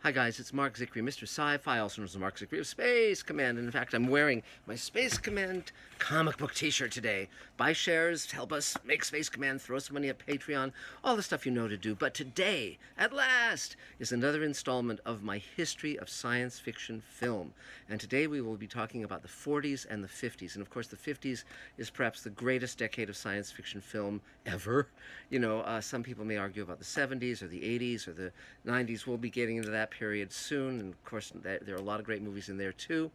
Hi guys, it's Mark Zickery, Mr. Sci-Fi, also known as Mark Zickery of Space Command. And in fact, I'm wearing my Space Command comic book t-shirt today. Buy shares, help us make Space Command, throw some money at Patreon, all the stuff you know to do. But today, at last, is another installment of my history of science fiction film. And today we will be talking about the 40s and the 50s. And of course, the 50s is perhaps the greatest decade of science fiction film ever. You know, some people may argue about the 70s or the 80s or the 90s. We'll be getting into that period soon, and of course there are a lot of great movies in there too,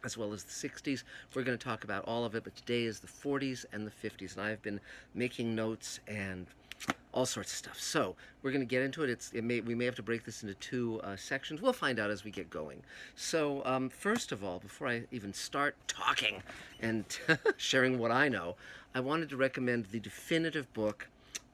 as well as the 60s. We're going to talk about all of it, but today is the 40s and the 50s, and I've been making notes and all sorts of stuff. So we're going to get into it. We may have to break this into two sections. We'll find out as we get going. So first of all, before I even start talking and sharing what I know, I wanted to recommend the definitive book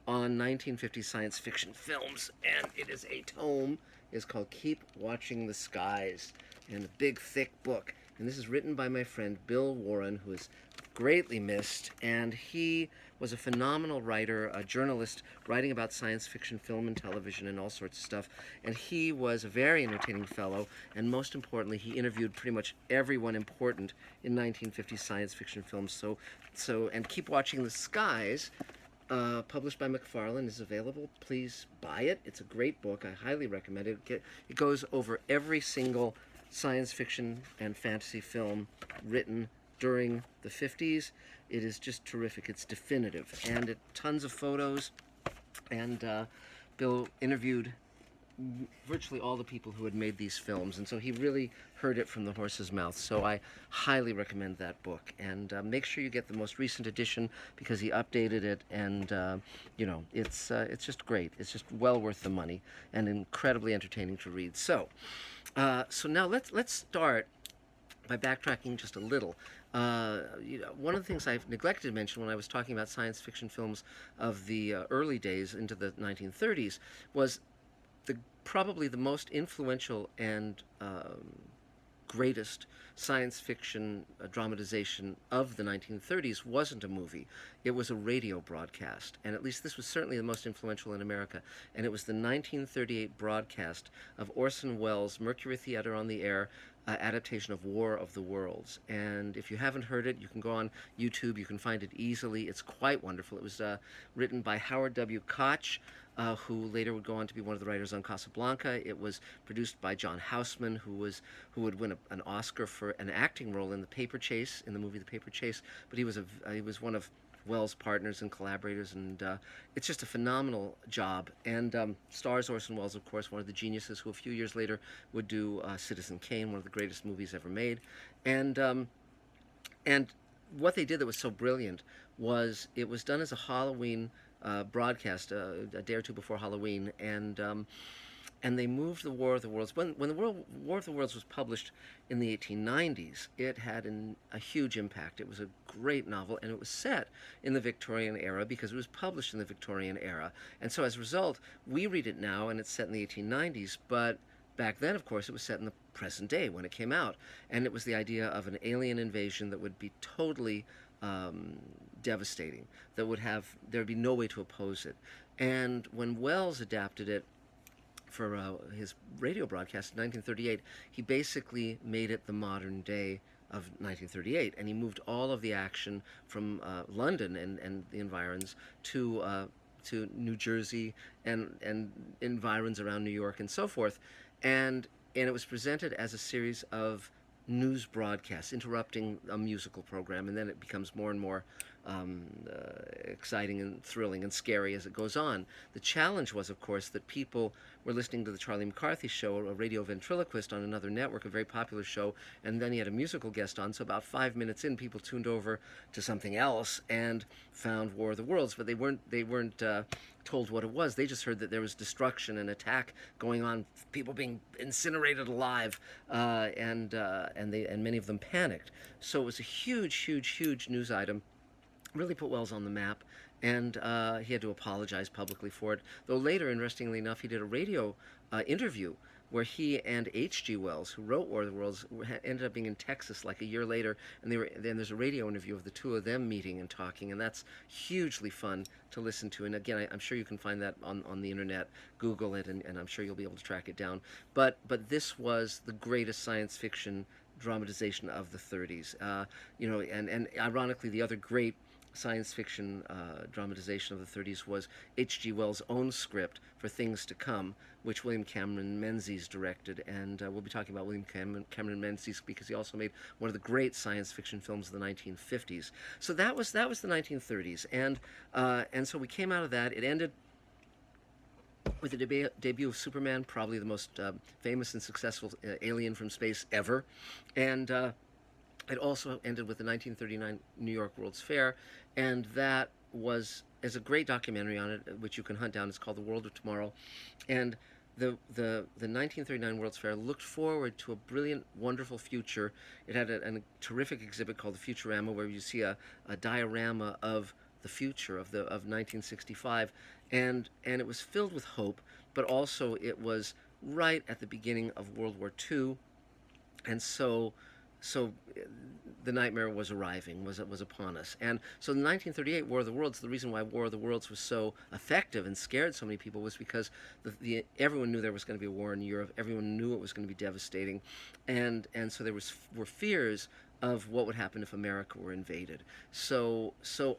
on 1950 science fiction films, and it is a tome. It's called Keep Watching the Skies, and a big, thick book. And this is written by my friend Bill Warren, who is greatly missed, and he was a phenomenal writer, a journalist writing about science fiction, film and television, and all sorts of stuff. And he was a very entertaining fellow, and most importantly, he interviewed pretty much everyone important in 1950 science fiction films. And Keep Watching the Skies, published by McFarlane, is available. Please buy it. It's a great book. I highly recommend it. It goes over every single science fiction and fantasy film written during the 50s. It is just terrific. It's definitive. And tons of photos. And Bill interviewed virtually all the people who had made these films, and so he really heard it from the horse's mouth. So I highly recommend that book, and make sure you get the most recent edition because he updated it, and you know, it's just great. It's just well worth the money and incredibly entertaining to read. So now let's start by backtracking just a little. You know, one of the things I've neglected to mention when I was talking about science fiction films of the early days into the 1930s was probably the most influential and greatest science fiction dramatization of the 1930s wasn't a movie. It was a radio broadcast, and at least this was certainly the most influential in America, and it was the 1938 broadcast of Orson Welles' Mercury Theater on the Air adaptation of War of the Worlds. And if you haven't heard it, you can go on YouTube. You can find it easily. It's quite wonderful. It was written by Howard W. Koch, who later would go on to be one of the writers on Casablanca. It was produced by John Houseman, who would win an Oscar for an acting role in the movie The Paper Chase. But he was one of Wells' partners and collaborators, and it's just a phenomenal job. And stars Orson Welles, of course, one of the geniuses who a few years later would do Citizen Kane, one of the greatest movies ever made. And what they did that was so brilliant was it was done as a Halloween broadcast a day or two before Halloween, and they moved the War of the Worlds. When the War of the Worlds was published in the 1890s, it had a huge impact. It was a great novel, and it was set in the Victorian era because it was published in the Victorian era. And so as a result, we read it now, and it's set in the 1890s, but back then, of course, it was set in the present day when it came out. And it was the idea of an alien invasion that would be totally devastating, there'd be no way to oppose it. And when Wells adapted it for his radio broadcast in 1938, he basically made it the modern day of 1938, and he moved all of the action from London and the environs to New Jersey and environs around New York and so forth, and it was presented as a series of news broadcasts interrupting a musical program, and then it becomes more and more exciting and thrilling and scary as it goes on. The challenge was, of course, that people were listening to the Charlie McCarthy Show, a radio ventriloquist on another network, a very popular show, and then he had a musical guest on, so about 5 minutes in, people tuned over to something else and found War of the Worlds, but they weren't told what it was. They just heard that there was destruction and attack going on, people being incinerated alive, and many of them panicked. So it was a huge news item. Really put Wells on the map, and he had to apologize publicly for it. Though later, interestingly enough, he did a radio interview where he and H.G. Wells, who wrote War of the Worlds, ended up being in Texas like a year later, and then there's a radio interview of the two of them meeting and talking, and that's hugely fun to listen to. And again, I'm sure you can find that on the internet. Google it, and I'm sure you'll be able to track it down. But this was the greatest science fiction dramatization of the 30s. And ironically, the other great science fiction dramatization of the 30s was H.G. Wells' own script for Things to Come, which William Cameron Menzies directed. And we'll be talking about William Cameron Menzies because he also made one of the great science fiction films of the 1950s. So that was the 1930s, and so we came out of that. It ended with the debut of Superman, probably the most famous and successful alien from space ever, and it also ended with the 1939 New York World's Fair, and that is a great documentary on it, which you can hunt down. It's called The World of Tomorrow, and the 1939 World's Fair looked forward to a brilliant, wonderful future. It had a terrific exhibit called the Futurama, where you see a diorama of the future of 1965, and it was filled with hope, but also it was right at the beginning of World War II, and so the nightmare was arriving, was upon us. And so in 1938 War of the Worlds, the reason why War of the Worlds was so effective and scared so many people was because everyone knew there was going to be a war in Europe. Everyone knew it was going to be devastating, and so there were fears of what would happen if America were invaded. So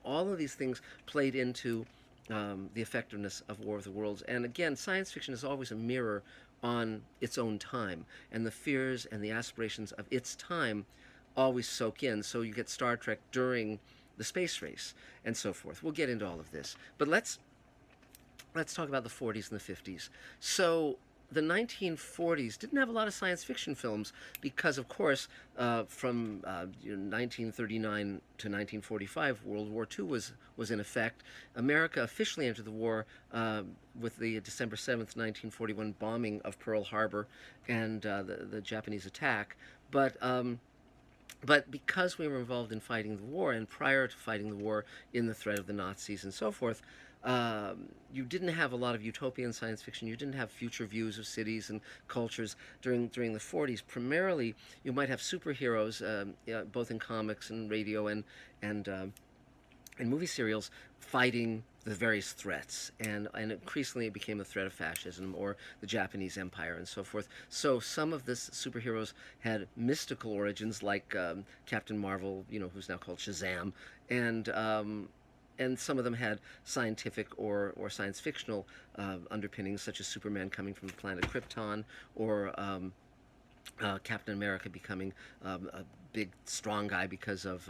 all of these things played into the effectiveness of War of the Worlds. And again, science fiction is always a mirror on its own time, and the fears and the aspirations of its time always soak in. So you get Star Trek during the space race and so forth. We'll get into all of this, but let's talk about the 40s and the 50s. So the 1940s didn't have a lot of science fiction films because, of course, from 1939 to 1945, World War II was in effect. America officially entered the war with the December 7th, 1941 bombing of Pearl Harbor and the Japanese attack. But because we were involved in fighting the war, and prior to fighting the war in the threat of the Nazis and so forth, you didn't have a lot of utopian science fiction. You didn't have future views of cities and cultures during the 40s. Primarily, you might have superheroes, both in comics and radio and movie serials, fighting the various threats, and increasingly it became the threat of fascism or the Japanese Empire and so forth. So some of the superheroes had mystical origins, like Captain Marvel, who's now called Shazam, and some of them had scientific or science fictional underpinnings, such as Superman coming from the planet Krypton, or Captain America becoming a big, strong guy because of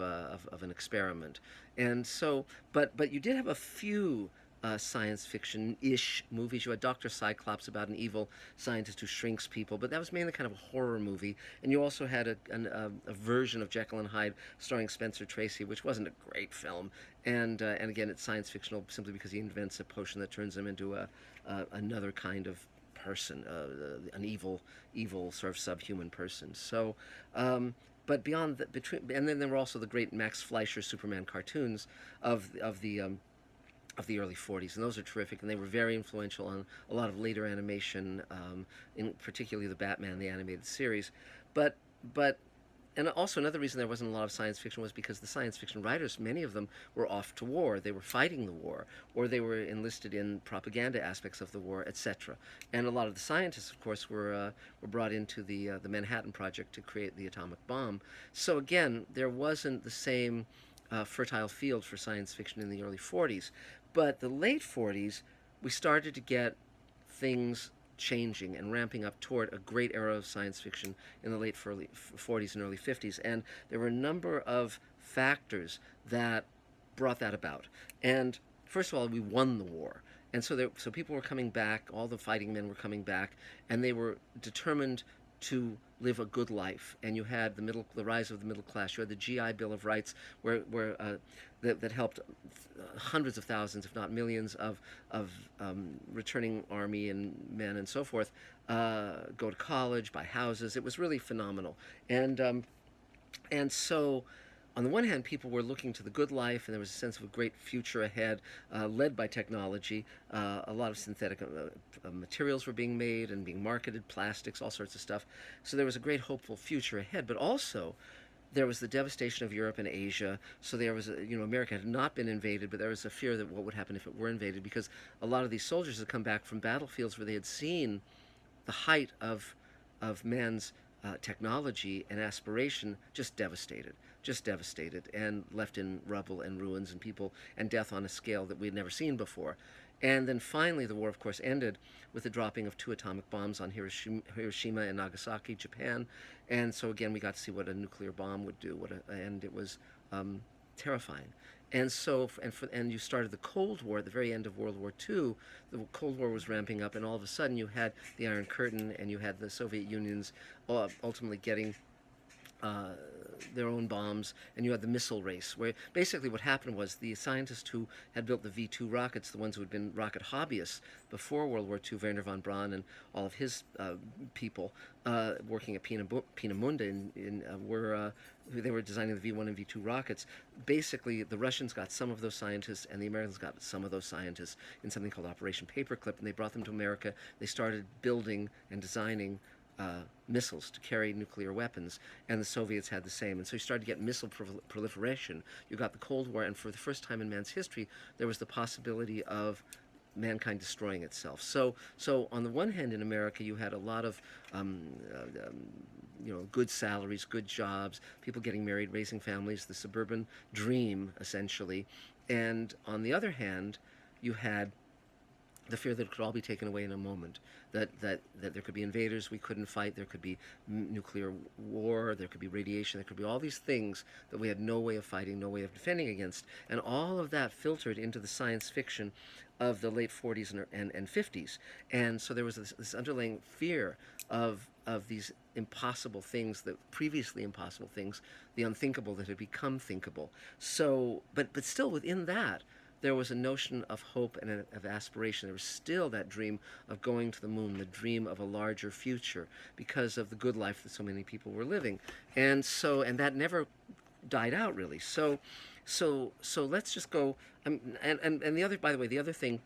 an experiment. And so, but you did have a few science fiction-ish movies. You had Dr. Cyclops, about an evil scientist who shrinks people, but that was mainly kind of a horror movie. And you also had a version of Jekyll and Hyde starring Spencer Tracy, which wasn't a great film. And again, it's science fictional simply because he invents a potion that turns him into another kind of person, an evil sort of subhuman person. So, but beyond that, and then there were also the great Max Fleischer Superman cartoons of the early 40s, and those are terrific, and they were very influential on a lot of later animation, in particularly the Batman the animated series. But and also another reason there wasn't a lot of science fiction was because the science fiction writers, many of them, were off to war. They were fighting the war, or they were enlisted in propaganda aspects of the war, etc. And a lot of the scientists, of course, were brought into the Manhattan Project to create the atomic bomb. So again, there wasn't the same fertile field for science fiction in the early 40s. But the late 40s, we started to get things changing and ramping up toward a great era of science fiction in the late 40s and early 50s. And there were a number of factors that brought that about. And first of all, we won the war. And so people were coming back, all the fighting men were coming back, and they were determined to live a good life. And you had the rise of the middle class. You had the GI Bill of Rights, that helped hundreds of thousands, if not millions, of returning army and men and so forth go to college, buy houses. It was really phenomenal. And so on the one hand, people were looking to the good life, and there was a sense of a great future ahead, led by technology. A lot of synthetic materials were being made and being marketed, plastics, all sorts of stuff. So there was a great hopeful future ahead. But also, there was the devastation of Europe and Asia. So there was, America had not been invaded, but there was a fear that what would happen if it were invaded, because a lot of these soldiers had come back from battlefields where they had seen the height of man's technology and aspiration just devastated and left in rubble and ruins and people and death on a scale that we had never seen before. And then finally, the war, of course, ended with the dropping of 2 atomic bombs on Hiroshima and Nagasaki, Japan. And so again, we got to see what a nuclear bomb would do. And it was terrifying. And so, and you started the Cold War at the very end of World War II. The Cold War was ramping up, and all of a sudden, you had the Iron Curtain, and you had the Soviet Union's ultimately getting their own bombs, and you had the missile race, where basically what happened was the scientists who had built the V2 rockets, the ones who had been rocket hobbyists before World War II, Wernher von Braun and all of his people working at Peenemünde, they were designing the V1 and V2 rockets. Basically, the Russians got some of those scientists, and the Americans got some of those scientists in something called Operation Paperclip, and they brought them to America. They started building and designing missiles to carry nuclear weapons, and the Soviets had the same. And so you started to get missile proliferation. You got the Cold War, and for the first time in man's history, there was the possibility of mankind destroying itself. So on the one hand, in America, you had a lot of good salaries, good jobs, people getting married, raising families, the suburban dream, essentially. And on the other hand, you had the fear that it could all be taken away in a moment, that there could be invaders we couldn't fight, there could be nuclear war, there could be radiation, there could be all these things that we had no way of fighting, no way of defending against. And all of that filtered into the science fiction of the late 40s and 50s. And so there was this underlying fear of these impossible things, the previously impossible things, the unthinkable that had become thinkable. So, but still within that, there was a notion of hope and of aspiration. There was still that dream of going to the moon, the dream of a larger future, because of the good life that so many people were living. And that never died out, really. So let's just go. And the other, by the way, the other thing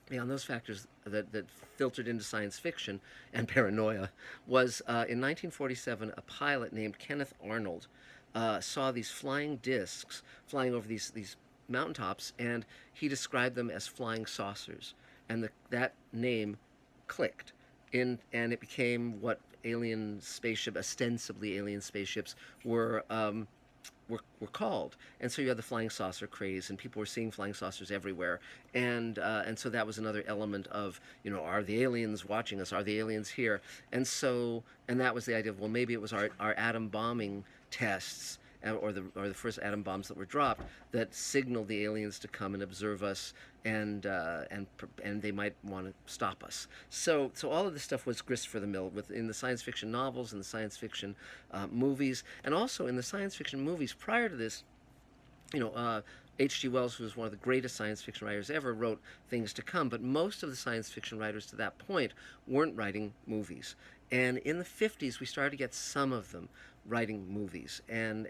beyond those factors that filtered into science fiction and paranoia was in 1947, a pilot named Kenneth Arnold saw these flying discs flying over these mountaintops, and he described them as flying saucers, and that name clicked in, and it became what ostensibly alien spaceships were called. And so you had the flying saucer craze, and people were seeing flying saucers everywhere, and so that was another element of, are the aliens watching us? Are the aliens here? And that was the idea of, well, maybe it was our atom bombing tests, or the first atom bombs that were dropped, that signaled the aliens to come and observe us, and they might want to stop us. So all of this stuff was grist for the mill in the science fiction novels and the science fiction movies, and also in the science fiction movies prior to this. H.G. Wells, who was one of the greatest science fiction writers ever, wrote things to come, but most of the science fiction writers to that point weren't writing movies. And in the 50s, we started to get some of them writing movies. And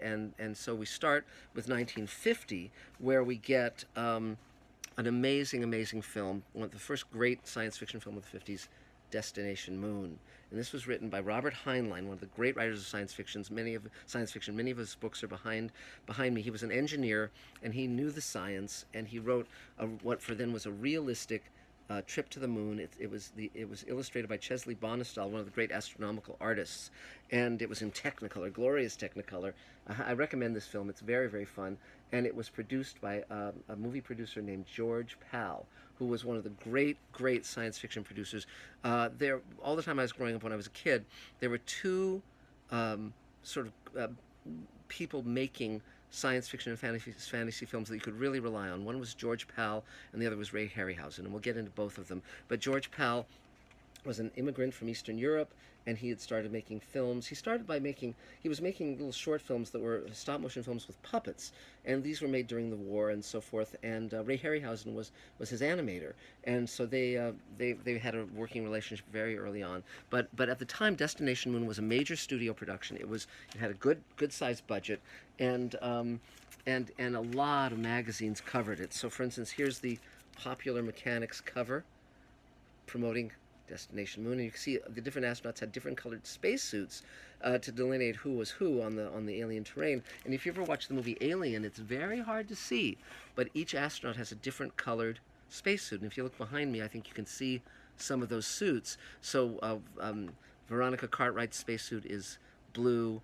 so we start with 1950, where we get an amazing film, one of the first great science fiction film of the 50s, Destination Moon. And this was written by Robert Heinlein, one of the great writers of science fiction. Many of his books are behind me. He was an engineer, and he knew the science, and he wrote what for then was a realistic trip to the moon. It was illustrated by Chesley Bonestell, one of the great astronomical artists, and it was in Technicolor, glorious Technicolor. I recommend this film. It's very, very fun, and it was produced by a movie producer named George Pal, who was one of the great science fiction producers. All the time I was growing up, when I was a kid, there were two people making science fiction and fantasy films that you could really rely on. One was George Pal, and the other was Ray Harryhausen, and we'll get into both of them. But George Pal was an immigrant from Eastern Europe, and he had started making films. He was making little short films that were stop motion films with puppets, and these were made during the war and so forth. And Ray Harryhausen was his animator, and so they had a working relationship very early on. But at the time, Destination Moon was a major studio production. It had a good sized budget, and a lot of magazines covered it. So, for instance, here's the Popular Mechanics cover promoting Destination Moon, and you can see the different astronauts had different colored spacesuits to delineate who was who on the alien terrain. And if you ever watch the movie Alien, it's very hard to see, but each astronaut has a different colored spacesuit. And if you look behind me, I think you can see some of those suits. So Veronica Cartwright's spacesuit is blue,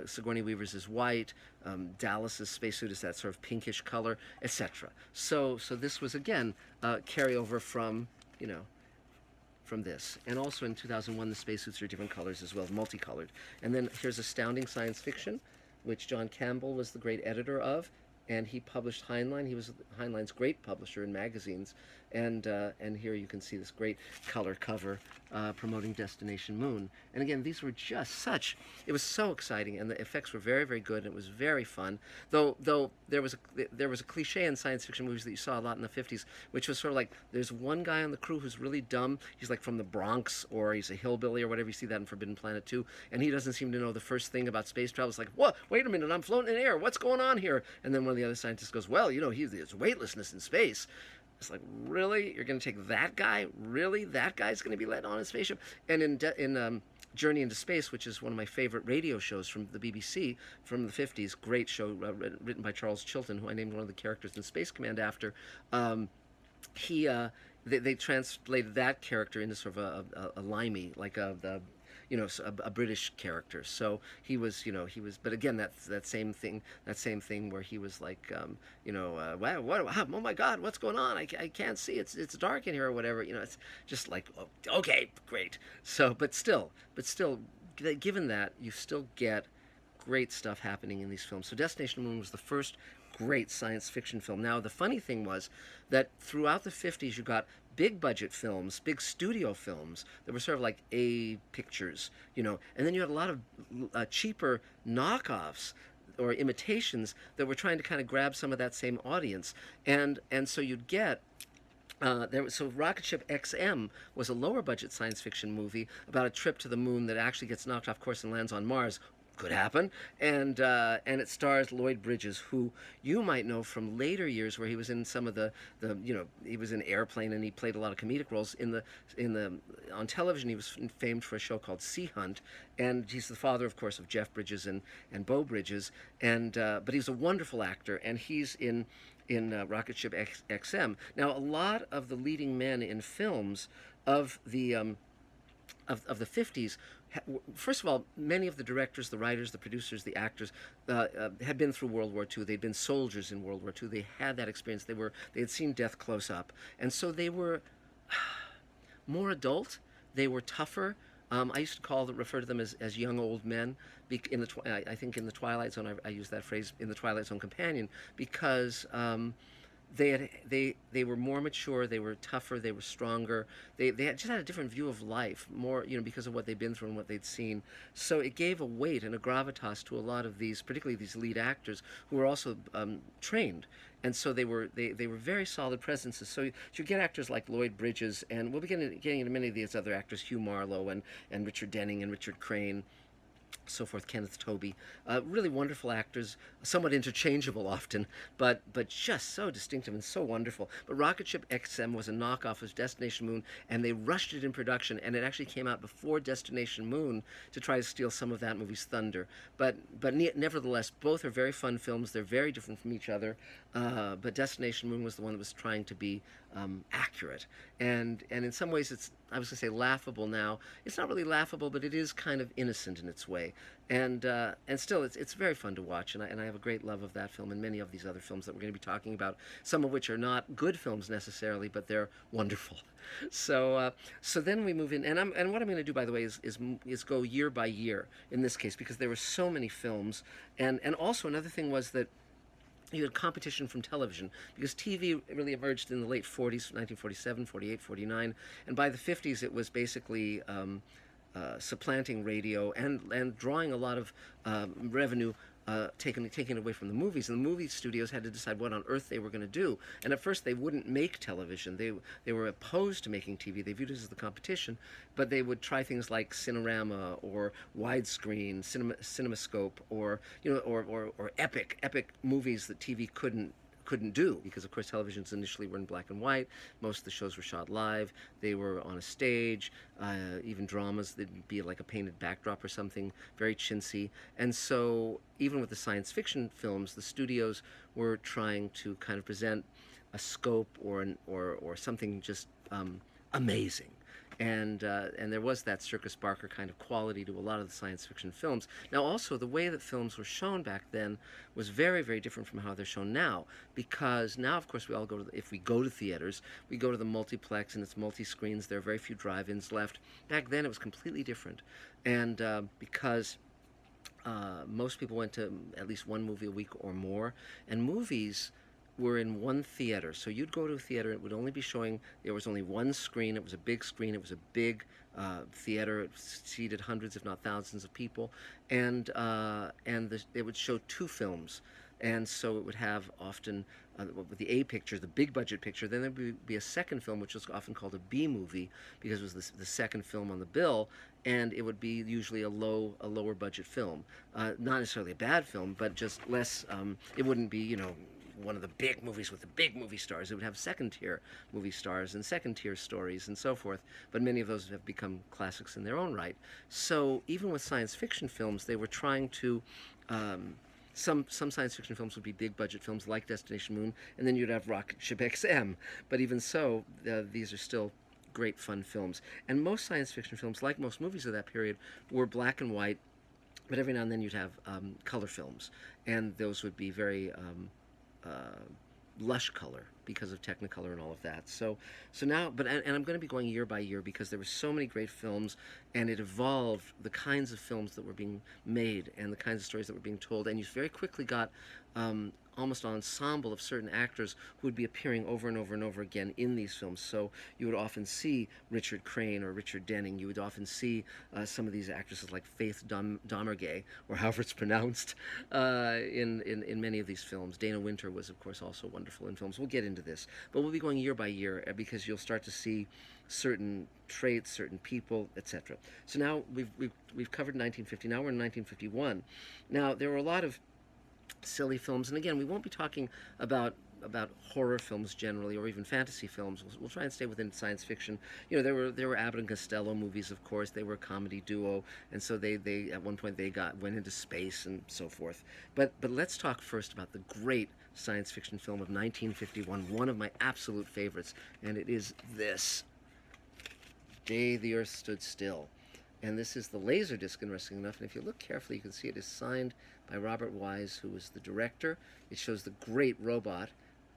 Sigourney Weaver's is white, Dallas's spacesuit is that sort of pinkish color, etc. So this was again carryover from from this. And also in 2001, the spacesuits are different colors as well, multicolored. And then here's Astounding Science Fiction, which John Campbell was the great editor of, and he published Heinlein. He was Heinlein's great publisher in magazines. And here you can see this great color cover promoting Destination Moon. And again, these were just it was so exciting, and the effects were very, very good, and it was very fun. Though there was a cliche in science fiction movies that you saw a lot in the 50s, which was sort of like, there's one guy on the crew who's really dumb. He's like from the Bronx, or he's a hillbilly or whatever. You see that in Forbidden Planet 2, and he doesn't seem to know the first thing about space travel. It's like, what? Wait a minute, I'm floating in air. What's going on here? And then one of the other scientists goes, well, there's weightlessness in space. It's like, really? You're going to take that guy? Really? That guy's going to be let on a spaceship? And in Journey into Space, which is one of my favorite radio shows from the BBC from the 50s, great show written by Charles Chilton, who I named one of the characters in Space Command after, they translated that character into sort of a limey, like a British character. So he was, but again, that same thing where he was like, wow, oh my God, what's going on? I can't see. It's dark in here or whatever. It's just like, oh, okay, great. So, but still, given that, you still get great stuff happening in these films. So Destination Moon was the first great science fiction film. Now, the funny thing was that throughout the 50s, you got big budget films, big studio films that were sort of like A pictures, and then you had a lot of cheaper knockoffs or imitations that were trying to kind of grab some of that same audience. And so you'd get so Rocketship XM was a lower budget science fiction movie about a trip to the moon that actually gets knocked off course and lands on Mars. Could happen, and it stars Lloyd Bridges, who you might know from later years, where he was in some of the he was in Airplane, and he played a lot of comedic roles on television. He was famed for a show called Sea Hunt, and he's the father, of course, of Jeff Bridges and Beau Bridges, but he's a wonderful actor, and he's in Rocketship XM. Now, a lot of the leading men in films of the 50s, first of all, many of the directors, the writers, the producers, the actors had been through World War II. They'd been soldiers in World War II. They had that experience. They had seen death close up, and so they were more adult. They were tougher. I used to refer to them as young old men. I think in the Twilight Zone, I use that phrase, in the Twilight Zone companion, because they were more mature, they were tougher, they were stronger. They just had a different view of life, more because of what they'd been through and what they'd seen. So it gave a weight and a gravitas to a lot of these, particularly these lead actors, who were also trained. And so they were very solid presences. So you get actors like Lloyd Bridges, and we'll be getting into many of these other actors, Hugh Marlowe and Richard Denning and Richard Crane, so forth, Kenneth Tobey, really wonderful actors, somewhat interchangeable often, but just so distinctive and so wonderful. But Rocketship XM was a knockoff of Destination Moon, and they rushed it in production, and it actually came out before Destination Moon to try to steal some of that movie's thunder. But nevertheless, both are very fun films. They're very different from each other, but Destination Moon was the one that was trying to be accurate. And in some ways, I was going to say laughable now. It's not really laughable, but it is kind of innocent in its way. And still, it's very fun to watch, and I have a great love of that film and many of these other films that we're going to be talking about, some of which are not good films necessarily, but they're wonderful. So then we move in, and what I'm going to do, by the way, is go year by year in this case, because there were so many films, and also another thing was that you had competition from television because TV really emerged in the late 40s, 1947, 48, 49, and by the 50s it was basically supplanting radio and drawing a lot of revenue. Taken away from the movies, and the movie studios had to decide what on earth they were going to do. And at first, they wouldn't make television. They were opposed to making TV. They viewed it as the competition, but they would try things like Cinerama or widescreen, CinemaScope, or or epic movies that TV couldn't do because of course televisions initially were in black and white. Most of the shows were shot live. They were on a stage. Even dramas, there'd be like a painted backdrop or something, very chintzy. And so even with the science fiction films, the studios were trying to kind of present a scope or something just amazing. And there was that Circus Barker kind of quality to a lot of the science fiction films. Now, also, the way that films were shown back then was very, very different from how they're shown now. Because now, of course, we all if we go to theaters, we go to the multiplex and it's multi-screens. There are very few drive-ins left. Back then, it was completely different. And because most people went to at least one movie a week or more, and movies were in one theater. So you'd go to a theater, it would only be showing, there was only one screen, it was a big screen, it was a big theater, it seated hundreds if not thousands of people, and it would show two films. And so it would have often, with the A picture, the big budget picture, then there would be a second film, which was often called a B movie, because it was the second film on the bill, and it would be usually a lower budget film. Not necessarily a bad film, but just less, it wouldn't be, one of the big movies with the big movie stars. It would have second-tier movie stars and second-tier stories and so forth, but many of those have become classics in their own right. So even with science fiction films, they were trying to... some science fiction films would be big-budget films like Destination Moon, and then you'd have Rocketship XM. But even so, these are still great, fun films. And most science fiction films, like most movies of that period, were black and white, but every now and then you'd have color films, and those would be very... lush color because of Technicolor and all of that. So now, and I'm going to be going year by year because there were so many great films, and it evolved the kinds of films that were being made and the kinds of stories that were being told, and you very quickly got almost an ensemble of certain actors who would be appearing over and over and over again in these films. So you would often see Richard Crane or Richard Denning. You would often see some of these actresses like Faith Domergue, or however it's pronounced, in many of these films. Dana Winter was, of course, also wonderful in films. We'll get into this, but we'll be going year by year because you'll start to see certain traits, certain people, etc. So now we've covered 1950. Now we're in 1951. Now there were a lot of silly films, and again, we won't be talking about horror films generally, or even fantasy films. We'll try and stay within science fiction. There were Abbott and Costello movies, of course. They were a comedy duo, and so they at one point went into space and so forth. But let's talk first about the great science fiction film of 1951, one of my absolute favorites, and it is this, Day the Earth Stood Still. And this is the Laserdisc, interesting enough, and if you look carefully, you can see it is signed by Robert Wise, who was the director. It shows the great robot,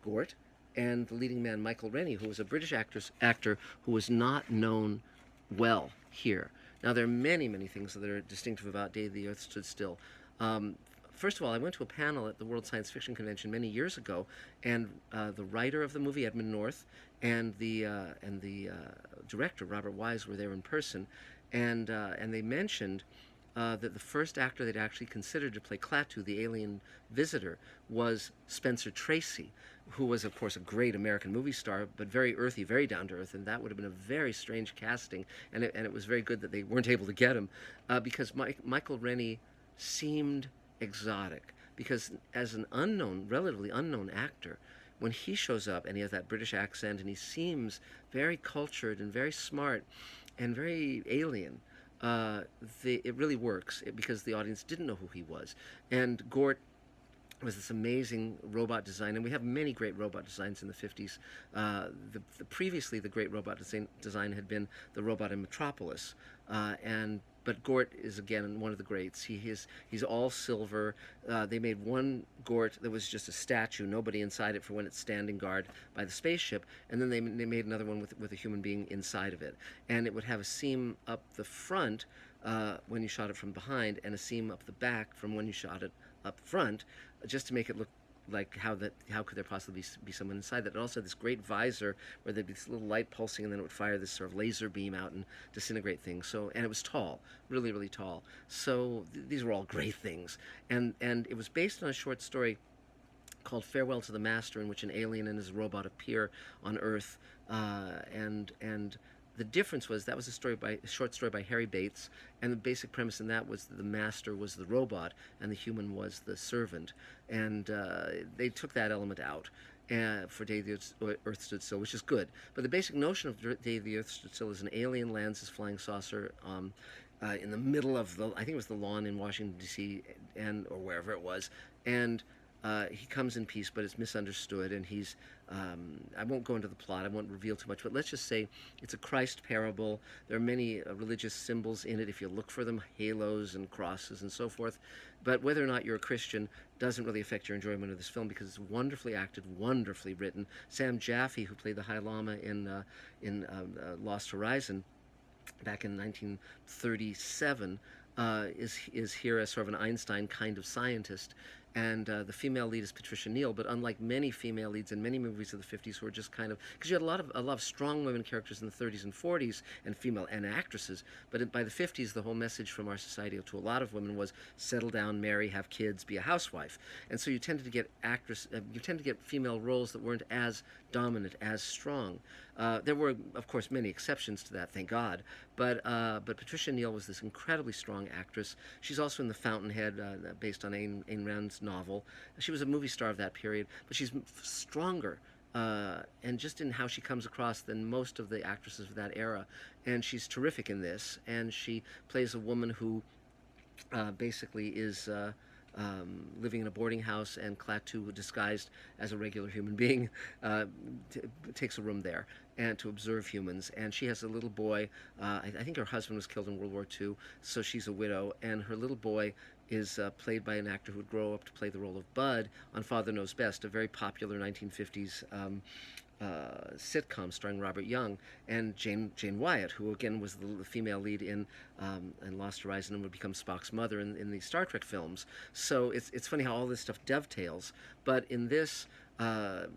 Gort, and the leading man, Michael Rennie, who was a British actor who was not known well here. Now, there are many, many things that are distinctive about Day the Earth Stood Still. First of all, I went to a panel at the World Science Fiction Convention many years ago, and the writer of the movie, Edmund North, and the director, Robert Wise, were there in person, and they mentioned that the first actor they'd actually considered to play Klaatu, the alien visitor, was Spencer Tracy, who was, of course, a great American movie star, but very earthy, very down-to-earth, and that would have been a very strange casting, and it was very good that they weren't able to get him, because Michael Rennie seemed exotic, because as an relatively unknown actor, when he shows up and he has that British accent and he seems very cultured and very smart and very alien, it really works because the audience didn't know who he was. And Gort was this amazing robot design, and we have many great robot designs in the 50s. Previously, the great robot design had been the robot in Metropolis, but Gort is, again, one of the greats. He's all silver. They made one Gort that was just a statue, nobody inside it, for when it's standing guard by the spaceship, and then they made another one with a human being inside of it. And it would have a seam up the front when you shot it from behind, and a seam up the back from when you shot it up front, just to make it look like how could there possibly be someone inside that? It also had this great visor where there'd be this little light pulsing, and then it would fire this sort of laser beam out and disintegrate things. So, and it was tall, really, really tall. So these were all great things. And it was based on a short story called Farewell to the Master, in which an alien and his robot appear on Earth, and the difference was that was a short story by Harry Bates, and the basic premise in that was that the master was the robot and the human was the servant, and they took that element out for Day the Earth Stood Still, which is good. But the basic notion of Day the Earth Stood Still is an alien lands his flying saucer in the middle of I think it was the lawn in Washington D.C. or wherever it was, and he comes in peace, but it's misunderstood, and he's, I won't go into the plot, I won't reveal too much, but let's just say it's a Christ parable. There are many religious symbols in it if you look for them, halos and crosses and so forth, but whether or not you're a Christian doesn't really affect your enjoyment of this film, because it's wonderfully acted, wonderfully written. Sam Jaffe, who played the High Lama in Lost Horizon back in 1937, is here as sort of an Einstein kind of scientist. And the female lead is Patricia Neal, but unlike many female leads in many movies of the 50s who were just kind of, because you had a lot of strong women characters in the 30s and 40s, and female and actresses, but by the 50s the whole message from our society to a lot of women was settle down, marry, have kids, be a housewife. And so you tended to get female roles that weren't as dominant, as strong. There were, of course, many exceptions to that, thank God, but Patricia Neal was this incredibly strong actress. She's also in The Fountainhead, based on Ayn Rand's novel. She was a movie star of that period, but she's stronger, and just in how she comes across than most of the actresses of that era. And she's terrific in this, and she plays a woman who basically is living in a boarding house, and Klaatu, disguised as a regular human being, takes a room there and to observe humans. And she has a little boy. I think her husband was killed in World War II, so she's a widow. And her little boy is played by an actor who would grow up to play the role of Bud on Father Knows Best, a very popular 1950s sitcom starring Robert Young, and Jane Wyatt, who again was the female lead in Lost Horizon and would become Spock's mother in the Star Trek films. So it's funny how all this stuff dovetails. But in this, the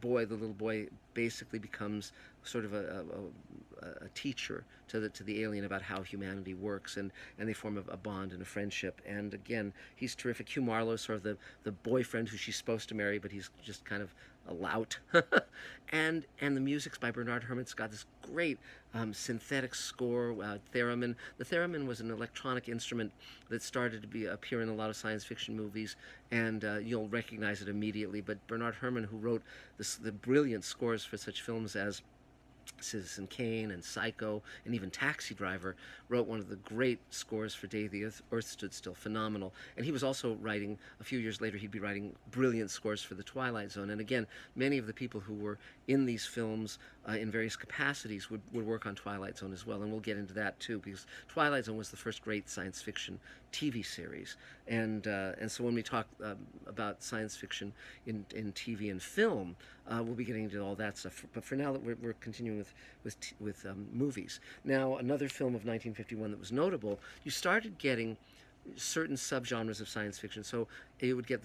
little boy, basically becomes sort of a teacher to the alien about how humanity works, and they form a bond and a friendship. And again, he's terrific. Hugh Marlowe, sort of the boyfriend who she's supposed to marry, but he's just kind of a lout. and the music's by Bernard Herrmann. It's got this great synthetic score, theremin. The theremin was an electronic instrument that started to appear in a lot of science fiction movies, and you'll recognize it immediately. But Bernard Herrmann, who wrote the brilliant scores for such films as Citizen Kane and Psycho and even Taxi Driver, wrote one of the great scores for Day the Earth Stood Still, phenomenal. And he was also writing, a few years later, he'd be writing brilliant scores for the Twilight Zone. And again, many of the people who were in these films in various capacities would work on Twilight Zone as well, and we'll get into that too, because Twilight Zone was the first great science fiction TV series. And so when we talk about science fiction in TV and film, we'll be getting into all that stuff. But for now, we're continuing with movies. Now, another film of 1951 that was notable, you started getting certain subgenres of science fiction. So you would get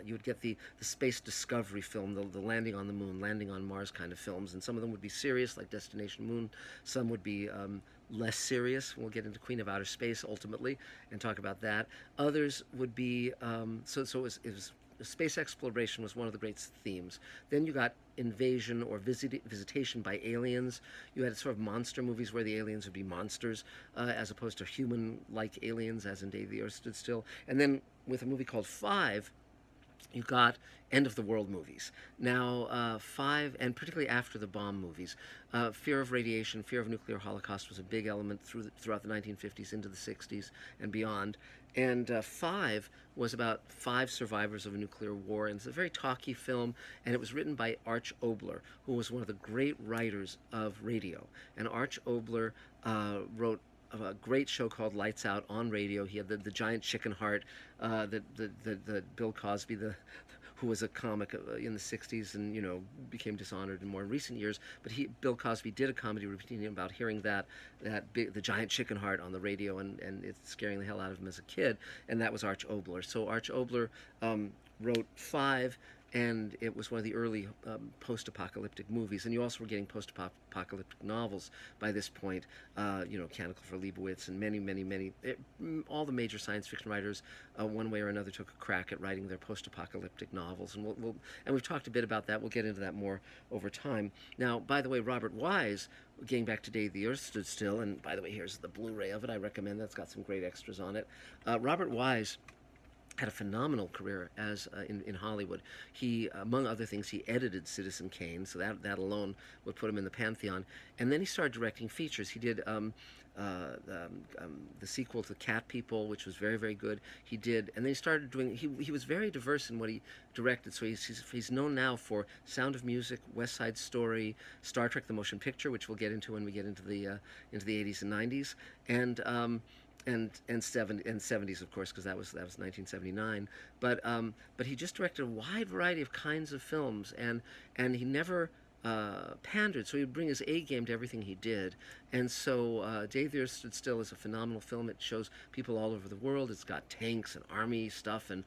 you would get the space discovery film, the landing on the moon, landing on Mars kind of films, and some of them would be serious, like Destination Moon. Some would be less serious. We'll get into Queen of Outer Space ultimately and talk about that. Others would be so it was space exploration was one of the great themes. Then you got invasion or visitation by aliens. You had sort of monster movies where the aliens would be monsters as opposed to human-like aliens, as in Day the Earth Stood Still. And then with a movie called Five, you got end-of-the-world movies. Now, Five, and particularly after the bomb movies, fear of radiation, fear of nuclear holocaust was a big element throughout the 1950s into the 60s and beyond. And Five was about 5 survivors of a nuclear war, and it's a very talky film, and it was written by Arch Oboler, who was one of the great writers of radio. And Arch Oboler wrote a great show called Lights Out on radio. He had the giant chicken heart that Bill Cosby, who was a comic in the 60s and, became dishonored in more recent years. But Bill Cosby did a comedy routine about hearing the giant chicken heart on the radio, and it's scaring the hell out of him as a kid. And that was Arch Oboler. So Arch Oboler wrote Five, and it was one of the early post-apocalyptic movies. And you also were getting post-apocalyptic novels by this point. Canicle for Leibowitz and many, all the major science fiction writers, one way or another, took a crack at writing their post-apocalyptic novels. And we've talked a bit about that. We'll get into that more over time. Now, by the way, Robert Wise, getting back to Day the Earth Stood Still, and by the way, here's the Blu-ray of it. I recommend that's got some great extras on it. Robert Wise had a phenomenal career as in Hollywood. He, among other things, he edited Citizen Kane, so that alone would put him in the pantheon. And then he started directing features. He did the sequel to Cat People, which was very, very good. He did, and then he started doing. He was very diverse in what he directed. So he's known now for Sound of Music, West Side Story, Star Trek: The Motion Picture, which we'll get into when we get into the 80s and 90s, and 70s, of course, because that was 1979. But he just directed a wide variety of kinds of films, and he never pandered. So he'd bring his A game to everything he did. And so Day the Earth Stood Still is a phenomenal film. It shows people all over the world. It's got tanks and army stuff, and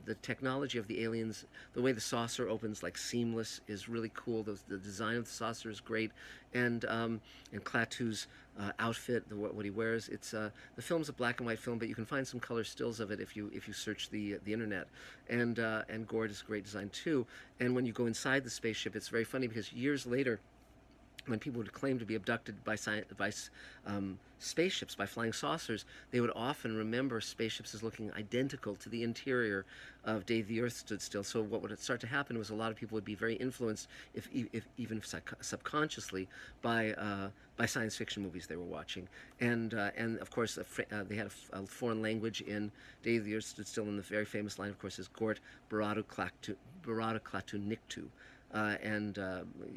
the technology of the aliens, the way the saucer opens like seamless, is really cool. The design of the saucer is great, and Klaatu's outfit, what he wears. It's the film's a black and white film, but you can find some color stills of it if you search the internet. And Gord is great design too. And when you go inside the spaceship, it's very funny because years later, when people would claim to be abducted by spaceships, by flying saucers, they would often remember spaceships as looking identical to the interior of Day the Earth Stood Still. So what would start to happen was a lot of people would be very influenced, even subconsciously, by science fiction movies they were watching. And of course, they had a foreign language in Day the Earth Stood Still, and the very famous line, of course, is Gort Baradu Klaatu Niktu.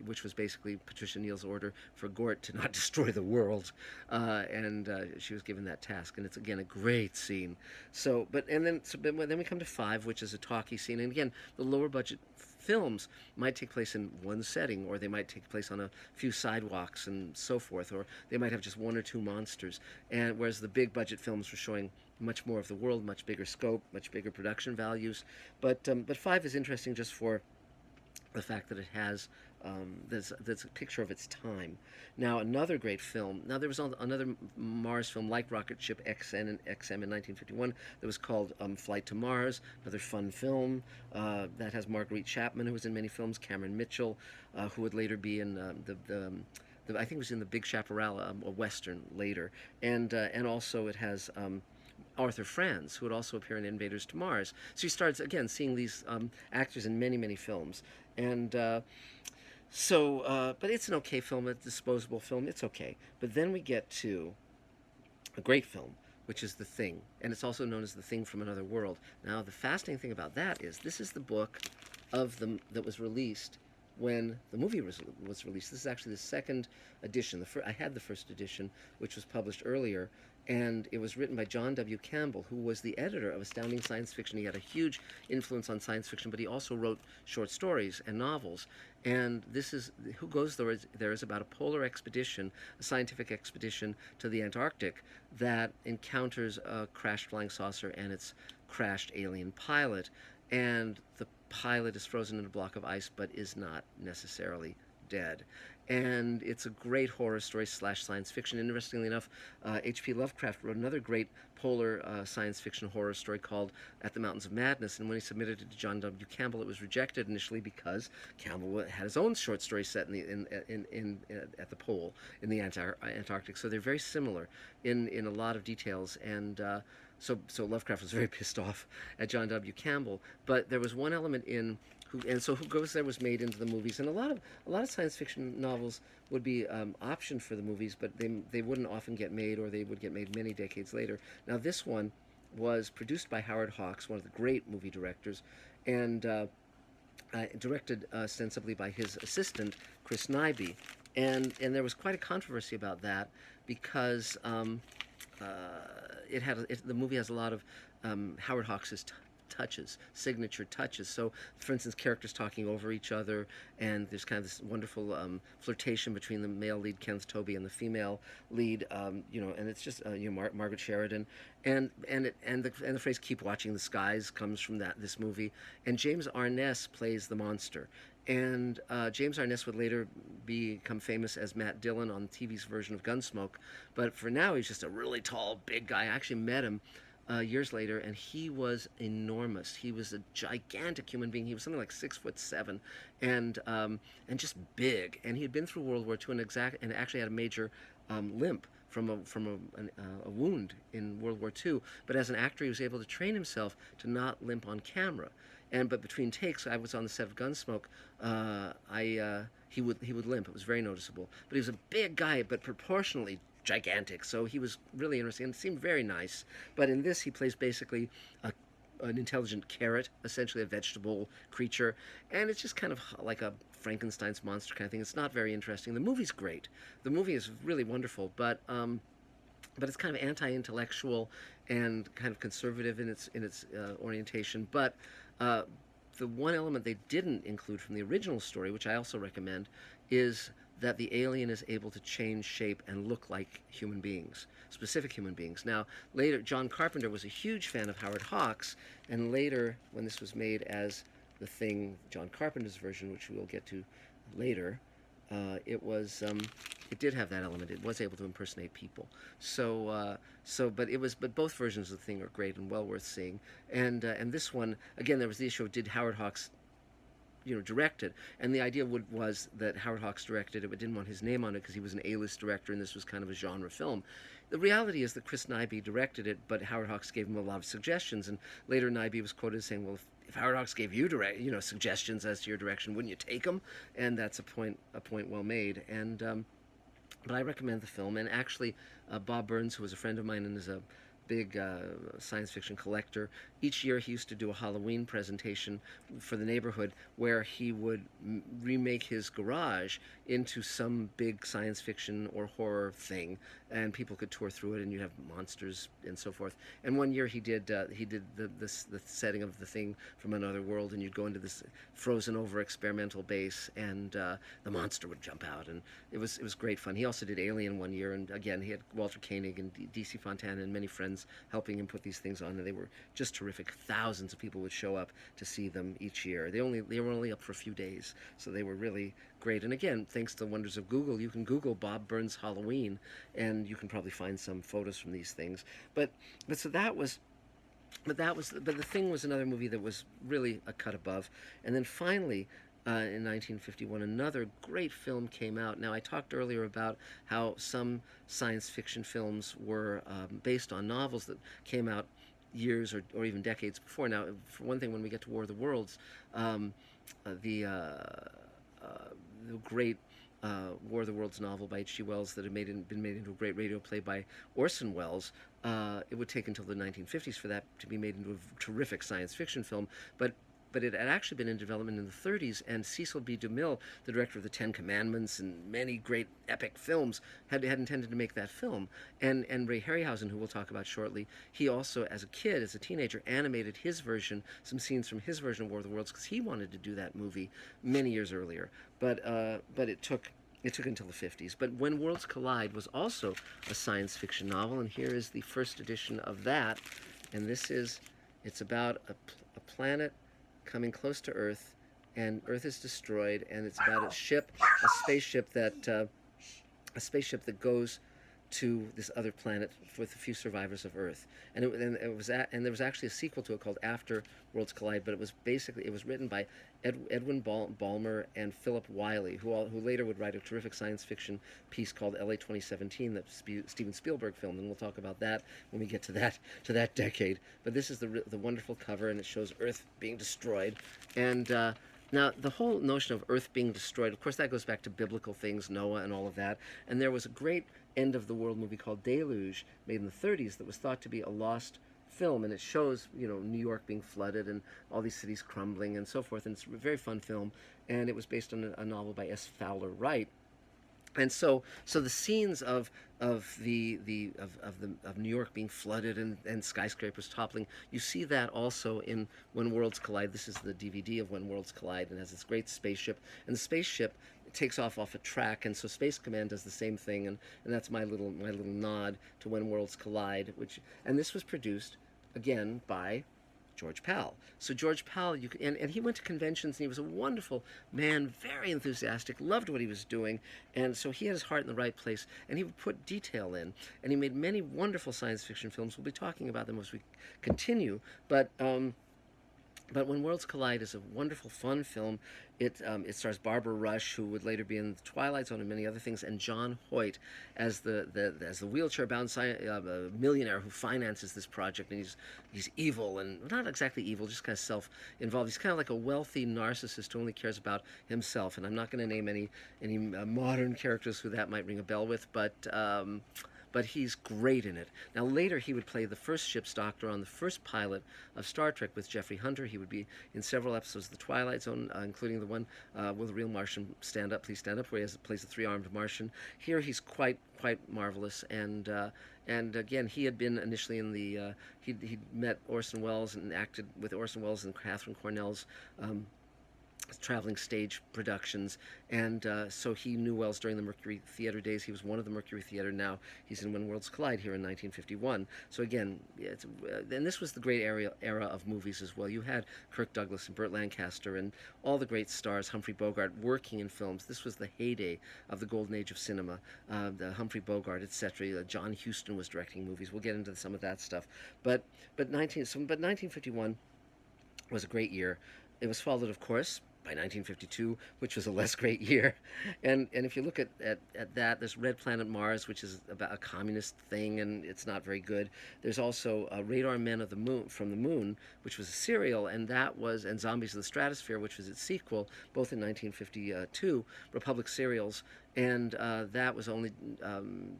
Which was basically Patricia Neal's order for Gort to not destroy the world, and she was given that task. And it's again a great scene. But then we come to Five, which is a talkie scene. And again, the lower budget films might take place in one setting, or they might take place on a few sidewalks and so forth, or they might have just one or two monsters. And whereas the big budget films were showing much more of the world, much bigger scope, much bigger production values. But Five is interesting just for the fact that it has there's a picture of its time. Now, another great film. Now, there was another Mars film like Rocketship Xm in 1951 that was called Flight to Mars. Another fun film that has Marguerite Chapman, who was in many films. Cameron Mitchell, who would later be in I think it was in the Big Chaparral, a western later, and also it has. Arthur Franz, who would also appear in Invaders to Mars. So he starts, again, seeing these actors in many, many films. And but it's an okay film, a disposable film, it's okay. But then we get to a great film, which is The Thing. And it's also known as The Thing from Another World. Now, the fascinating thing about that is this is the book that was released when the movie was released. This is actually the second edition. I had the first edition, which was published earlier, and it was written by John W. Campbell, who was the editor of Astounding Science Fiction. He had a huge influence on science fiction, but he also wrote short stories and novels. And this is Who Goes There is about a polar expedition, a scientific expedition to the Antarctic that encounters a crashed flying saucer and its crashed alien pilot. And the pilot is frozen in a block of ice, but is not necessarily dead. And it's a great horror story / science fiction. Interestingly enough, H.P. Lovecraft wrote another great polar science fiction horror story called At the Mountains of Madness. And when he submitted it to John W. Campbell, it was rejected initially because Campbell had his own short story set at the pole in the Antarctic. So they're very similar in a lot of details. And so Lovecraft was very pissed off at John W. Campbell. But there was one element in Who Goes There was made into the movies, and a lot of science fiction novels would be optioned for the movies, but they wouldn't often get made, or they would get made many decades later. Now, this one was produced by Howard Hawks, one of the great movie directors, and directed ostensibly by his assistant Chris Nyby, and there was quite a controversy about that because the movie has a lot of Howard Hawks' touches, signature touches. So, for instance, characters talking over each other, and there's kind of this wonderful flirtation between the male lead Kenneth Tobey and the female lead, and it's just Margaret Sheridan, and the phrase "keep watching the skies" comes from this movie, and James Arness plays the monster. And James Arness would later become famous as Matt Dillon on TV's version of Gunsmoke. But for now, he's just a really tall, big guy. I actually met him years later, and he was enormous. He was a gigantic human being. He was something like 6'7", and just big. And he had been through World War II and actually had a major limp from a wound in World War II. But as an actor, he was able to train himself to not limp on camera. But between takes, I was on the set of Gunsmoke. He would limp. It was very noticeable. But he was a big guy, but proportionally gigantic. So he was really interesting and seemed very nice. But in this, he plays basically an intelligent carrot, essentially a vegetable creature, and it's just kind of like a Frankenstein's monster kind of thing. It's not very interesting. The movie's great. The movie is really wonderful, but it's kind of anti-intellectual and kind of conservative in its orientation. But the one element they didn't include from the original story, which I also recommend, is that the alien is able to change shape and look like human beings, specific human beings. Now, later, John Carpenter was a huge fan of Howard Hawks, and later, when this was made as The Thing, John Carpenter's version, which we will get to later, it did have that element. It was able to impersonate people. But both versions of The Thing are great and well worth seeing. And this one, again, there was the issue of, did Howard Hawks direct it? And the idea was that Howard Hawks directed it, but didn't want his name on it because he was an A-list director, and this was kind of a genre film. The reality is that Chris Nyby directed it, but Howard Hawks gave him a lot of suggestions, and later Nyby was quoted as saying, well, if Howard Hawks gave you suggestions as to your direction, wouldn't you take them? And that's a point well made. And but I recommend the film. And actually, Bob Burns, who was a friend of mine and is a big science fiction collector, each year he used to do a Halloween presentation for the neighborhood where he would remake his garage into some big science fiction or horror thing, and people could tour through it, and you'd have monsters and so forth. And one year he did the setting of The Thing from Another World, and you'd go into this frozen over experimental base, and the monster would jump out, and it was great fun. He also did Alien one year, and again he had Walter Koenig and D.C. Fontana and many friends helping him put these things on, and they were just terrific. Thousands of people would show up to see them each year. They were only up for a few days, so they were really great. And again, thanks to the wonders of Google, you can Google Bob Burns Halloween, and you can probably find some photos from these things. But The Thing was another movie that was really a cut above. And then finally, in 1951, another great film came out. Now, I talked earlier about how some science fiction films were based on novels that came out years or even decades before. Now, for one thing, when we get to War of the Worlds, the great War of the Worlds novel by H.G. Wells that had been made into a great radio play by Orson Welles, it would take until the 1950s for that to be made into a terrific science fiction film. But it had actually been in development in the 30s, and Cecil B. DeMille, the director of The Ten Commandments and many great epic films, had intended to make that film. And Ray Harryhausen, who we'll talk about shortly, he also, as a teenager, animated his version, some scenes from his version of War of the Worlds, because he wanted to do that movie many years earlier. But it took until the 50s. But When Worlds Collide was also a science fiction novel, and here is the first edition of that. And it's about a planet coming close to Earth, and Earth is destroyed, and it's about a spaceship that goes to this other planet with a few survivors of Earth. And there was actually a sequel to it called After Worlds Collide, but it was written by Edwin Ballmer and Philip Wiley, who later would write a terrific science fiction piece called LA 2017 that Steven Spielberg filmed, and we'll talk about that when we get to that decade. But this is the wonderful cover, and it shows Earth being destroyed. And now, the whole notion of Earth being destroyed, of course, that goes back to biblical things, Noah and all of that. And there was a great end-of-the-world movie called Deluge, made in the 30s, that was thought to be a lost film, and it shows, New York being flooded and all these cities crumbling and so forth, and it's a very fun film, and it was based on a novel by S. Fowler Wright. And so the scenes of New York being flooded and skyscrapers toppling, you see that also in When Worlds Collide. This is the DVD of When Worlds Collide, and has this great spaceship, and the spaceship takes off a track, and so Space Command does the same thing, and that's my little nod to When Worlds Collide, and this was produced again by George Pal. So George Pal, and he went to conventions, and he was a wonderful man, very enthusiastic, loved what he was doing, and so he had his heart in the right place, and he would put detail in, and he made many wonderful science fiction films. We'll be talking about them as we continue, but When Worlds Collide is a wonderful, fun film. It stars Barbara Rush, who would later be in the Twilight Zone and many other things, and John Hoyt as the wheelchair-bound millionaire who finances this project. And he's evil, and not exactly evil, just kind of self-involved. He's kind of like a wealthy narcissist who only cares about himself. And I'm not going to name any modern characters who that might ring a bell with, but he's great in it. Now, later he would play the first ship's doctor on the first pilot of Star Trek with Jeffrey Hunter. He would be in several episodes of The Twilight Zone, including the one, Will the Real Martian Stand Up, Please Stand Up, where he plays the three-armed Martian. Here he's quite marvelous, and again, he had been initially in the, he'd met Orson Welles and acted with Orson Welles and Catherine Cornell's traveling stage productions, and so he knew Wells during the Mercury Theater days. He was one of the Mercury Theater. Now he's in When Worlds Collide here in 1951. So again, and this was the great era of movies as well. You had Kirk Douglas and Burt Lancaster and all the great stars, Humphrey Bogart, working in films. This was the heyday of the golden age of cinema. The Humphrey Bogart, etc. John Huston was directing movies. We'll get into some of that stuff. But 1951 was a great year. It was followed, of course, by 1952, which was a less great year. And if you look at that, there's Red Planet Mars, which is about a communist thing, and it's not very good. There's also Radar Men of the Moon, from the Moon, which was a serial, and Zombies of the Stratosphere, which was its sequel, both in 1952, Republic serials. And that was only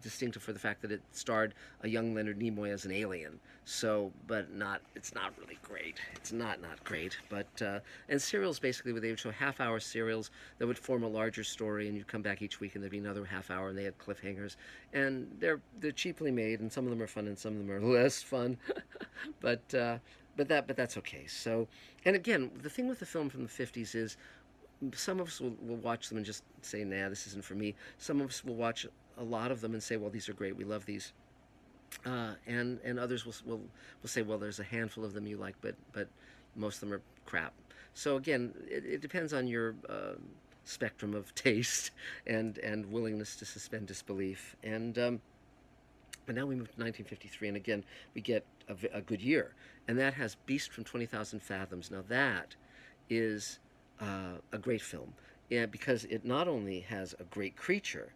distinctive for the fact that it starred a young Leonard Nimoy as an alien. So, it's not really great. It's not great. But and serials basically, they would show half-hour serials that would form a larger story, and you'd come back each week, and there'd be another half hour, and they had cliffhangers. And they're cheaply made, and some of them are fun, and some of them are less fun. but that's okay. So, and again, the thing with the film from the 50s is, some of us will watch them and just say, nah, this isn't for me. Some of us will watch a lot of them and say, well, these are great, we love these. And others will say, well, there's a handful of them you like, but most of them are crap. So again, it depends on your spectrum of taste and willingness to suspend disbelief. But now we move to 1953, and again, we get a good year. And that has Beast from 20,000 Fathoms. Now that is a great film, because it not only has a great creature,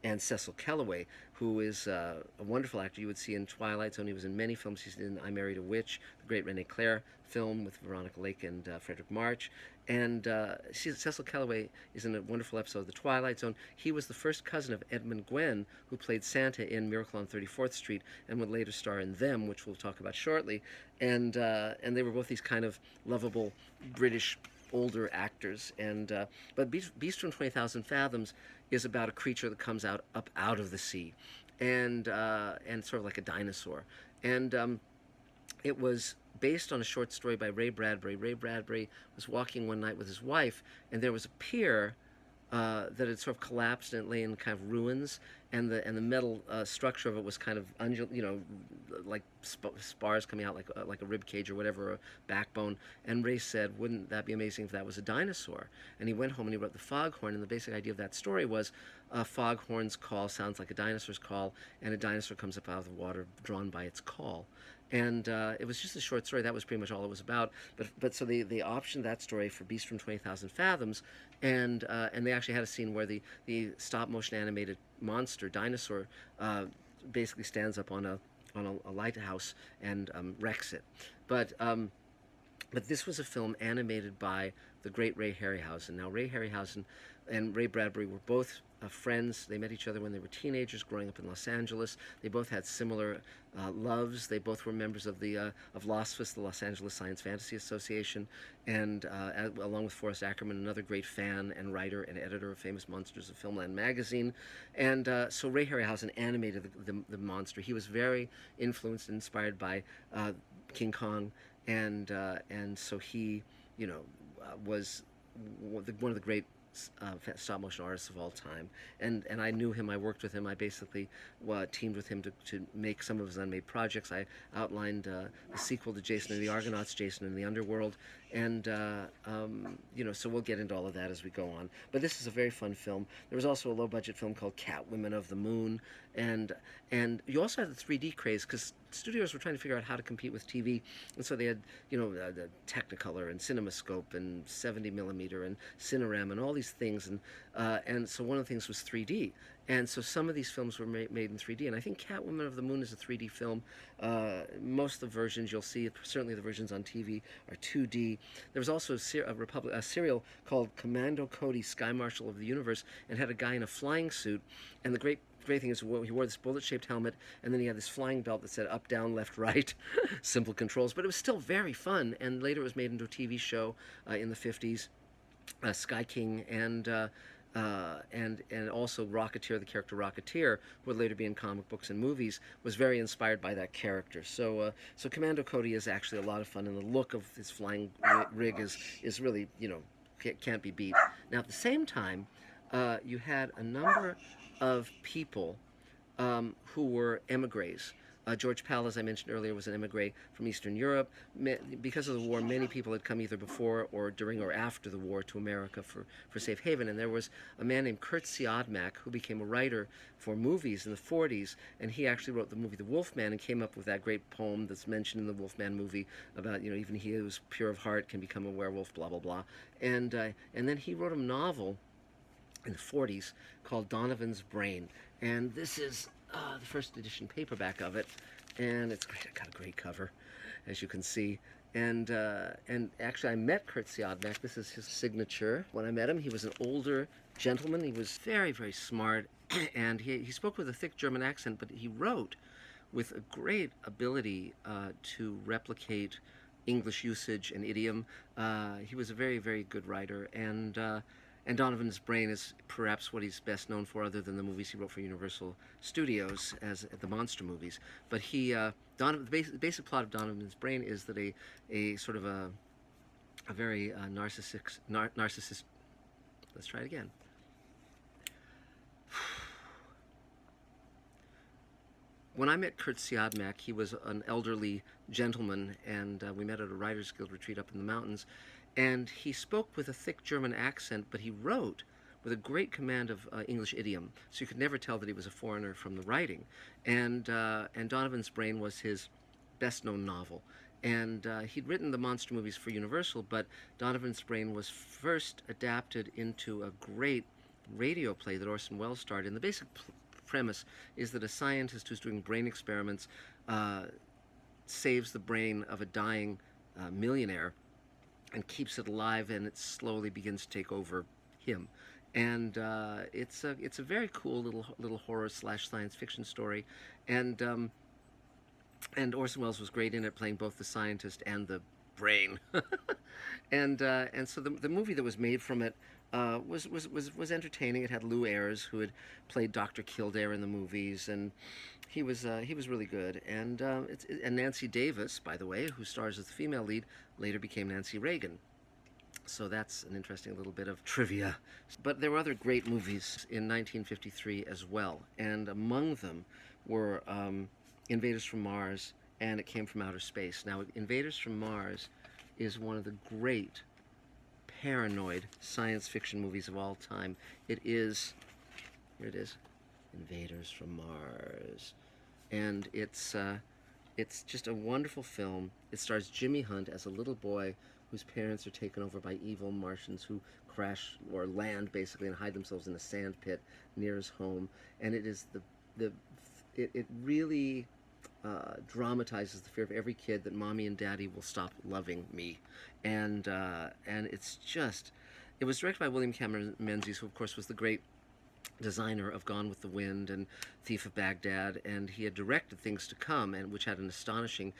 and Cecil Kellaway, who is a wonderful actor you would see in Twilight Zone. He was in many films. He's in I Married a Witch, the great René Clair film with Veronica Lake and Frederick March. And Cecil Kellaway is in a wonderful episode of The Twilight Zone. He was the first cousin of Edmund Gwenn, who played Santa in Miracle on 34th Street and would later star in Them, which we'll talk about shortly. And they were both these kind of lovable British older actors. But Beast from 20,000 Fathoms is about a creature that comes up out of the sea, and sort of like a dinosaur. And it was based on a short story by Ray Bradbury. Ray Bradbury was walking one night with his wife, and there was a pier that had sort of collapsed, and it lay in kind of ruins, and the metal structure of it was kind of like spars coming out like a rib cage or whatever, a backbone. And Ray said, "Wouldn't that be amazing if that was a dinosaur?" And he went home and he wrote The Foghorn. And the basic idea of that story was a foghorn's call sounds like a dinosaur's call, and a dinosaur comes up out of the water drawn by its call. And it was just a short story. That was pretty much all it was about. But so they optioned that story for Beast from 20,000 Fathoms, and they actually had a scene where the stop motion animated monster dinosaur basically stands up on a lighthouse and wrecks it. But But this was a film animated by the great Ray Harryhausen. Now, Ray Harryhausen and Ray Bradbury were both friends. They met each other when they were teenagers, growing up in Los Angeles. They both had similar loves. They both were members of the of LOSFAS, the Los Angeles Science Fantasy Association, and along with Forrest Ackerman, another great fan and writer and editor of Famous Monsters of Filmland magazine. And so Ray Harryhausen animated the monster. He was very influenced and inspired by King Kong, and so he, was one of the great stop motion artists of all time, and I knew him. I worked with him. I basically teamed with him to make some of his unmade projects. I outlined the sequel to Jason and the Argonauts, Jason and the Underworld, and so we'll get into all of that as we go on. But this is a very fun film. There was also a low budget film called Catwomen of the Moon, and you also had the 3D craze because studios were trying to figure out how to compete with TV, and so they had the Technicolor and CinemaScope and 70 millimeter and Cinerama and all these things, and so one of the things was 3D, and so some of these films were made in 3D, and I think Catwoman of the Moon is a 3D film. Most of the versions you'll see, certainly the versions on TV, are 2D. There was also a serial called Commando Cody, Sky Marshal of the Universe, and had a guy in a flying suit, and the great thing is he wore this bullet-shaped helmet, and then he had this flying belt that said up, down, left, right, simple controls, but it was still very fun, and later it was made into a TV show in the 50s, Sky King, and also Rocketeer, the character Rocketeer, who would later be in comic books and movies, was very inspired by that character. So Commando Cody is actually a lot of fun, and the look of his flying rig is really, can't be beat. Now, at the same time, you had a number of people who were emigres. George Pal, as I mentioned earlier, was an emigre from Eastern Europe. Because of the war, many people had come either before or during or after the war to America for safe haven. And there was a man named Kurt Siodmak who became a writer for movies in the 40s, and he actually wrote the movie The Wolfman and came up with that great poem that's mentioned in the Wolfman movie about, even he who is pure of heart can become a werewolf, blah, blah, blah. And then he wrote a novel in the 40s called Donovan's Brain. And this is the first edition paperback of it, and it's great. It got a great cover, as you can see. And actually, I met Kurt Siodmak. This is his signature. When I met him, he was an older gentleman. He was very, very smart, and he spoke with a thick German accent, but he wrote with a great ability to replicate English usage and idiom. He was a very, very good writer, and Donovan's Brain is perhaps what he's best known for, other than the movies he wrote for Universal Studios as the monster movies. But the basic plot of Donovan's Brain is that a sort of a very narcissist. Let's try it again. When I met Kurt Siodmak, he was an elderly gentleman, and we met at a Writers Guild retreat up in the mountains. And he spoke with a thick German accent, but he wrote with a great command of English idiom, so you could never tell that he was a foreigner from the writing. And Donovan's Brain was his best-known novel. And he'd written the monster movies for Universal, but Donovan's Brain was first adapted into a great radio play that Orson Welles starred in. The basic premise is that a scientist who's doing brain experiments saves the brain of a dying millionaire and keeps it alive, and it slowly begins to take over him. And it's a very cool little horror / science fiction story, and Orson Welles was great in it, playing both the scientist and the brain. and so the movie that was made from it was entertaining. It had Lou Ayres, who had played Dr. Kildare in the movies, and he was really good. And Nancy Davis, by the way, who stars as the female lead, later became Nancy Reagan. So that's an interesting little bit of trivia. But there were other great movies in 1953 as well, and among them were Invaders from Mars and It Came from Outer Space. Now, Invaders from Mars is one of the great paranoid science fiction movies of all time. It is, here it is, Invaders from Mars. And it's just a wonderful film. It stars Jimmy Hunt as a little boy whose parents are taken over by evil Martians who crash or land basically and hide themselves in a sand pit near his home. And it is it really dramatizes the fear of every kid that mommy and daddy will stop loving me, and it's just. It was directed by William Cameron Menzies, who of course was the great designer of Gone with the Wind and Thief of Baghdad, and he had directed Things to Come, and which had an astonishing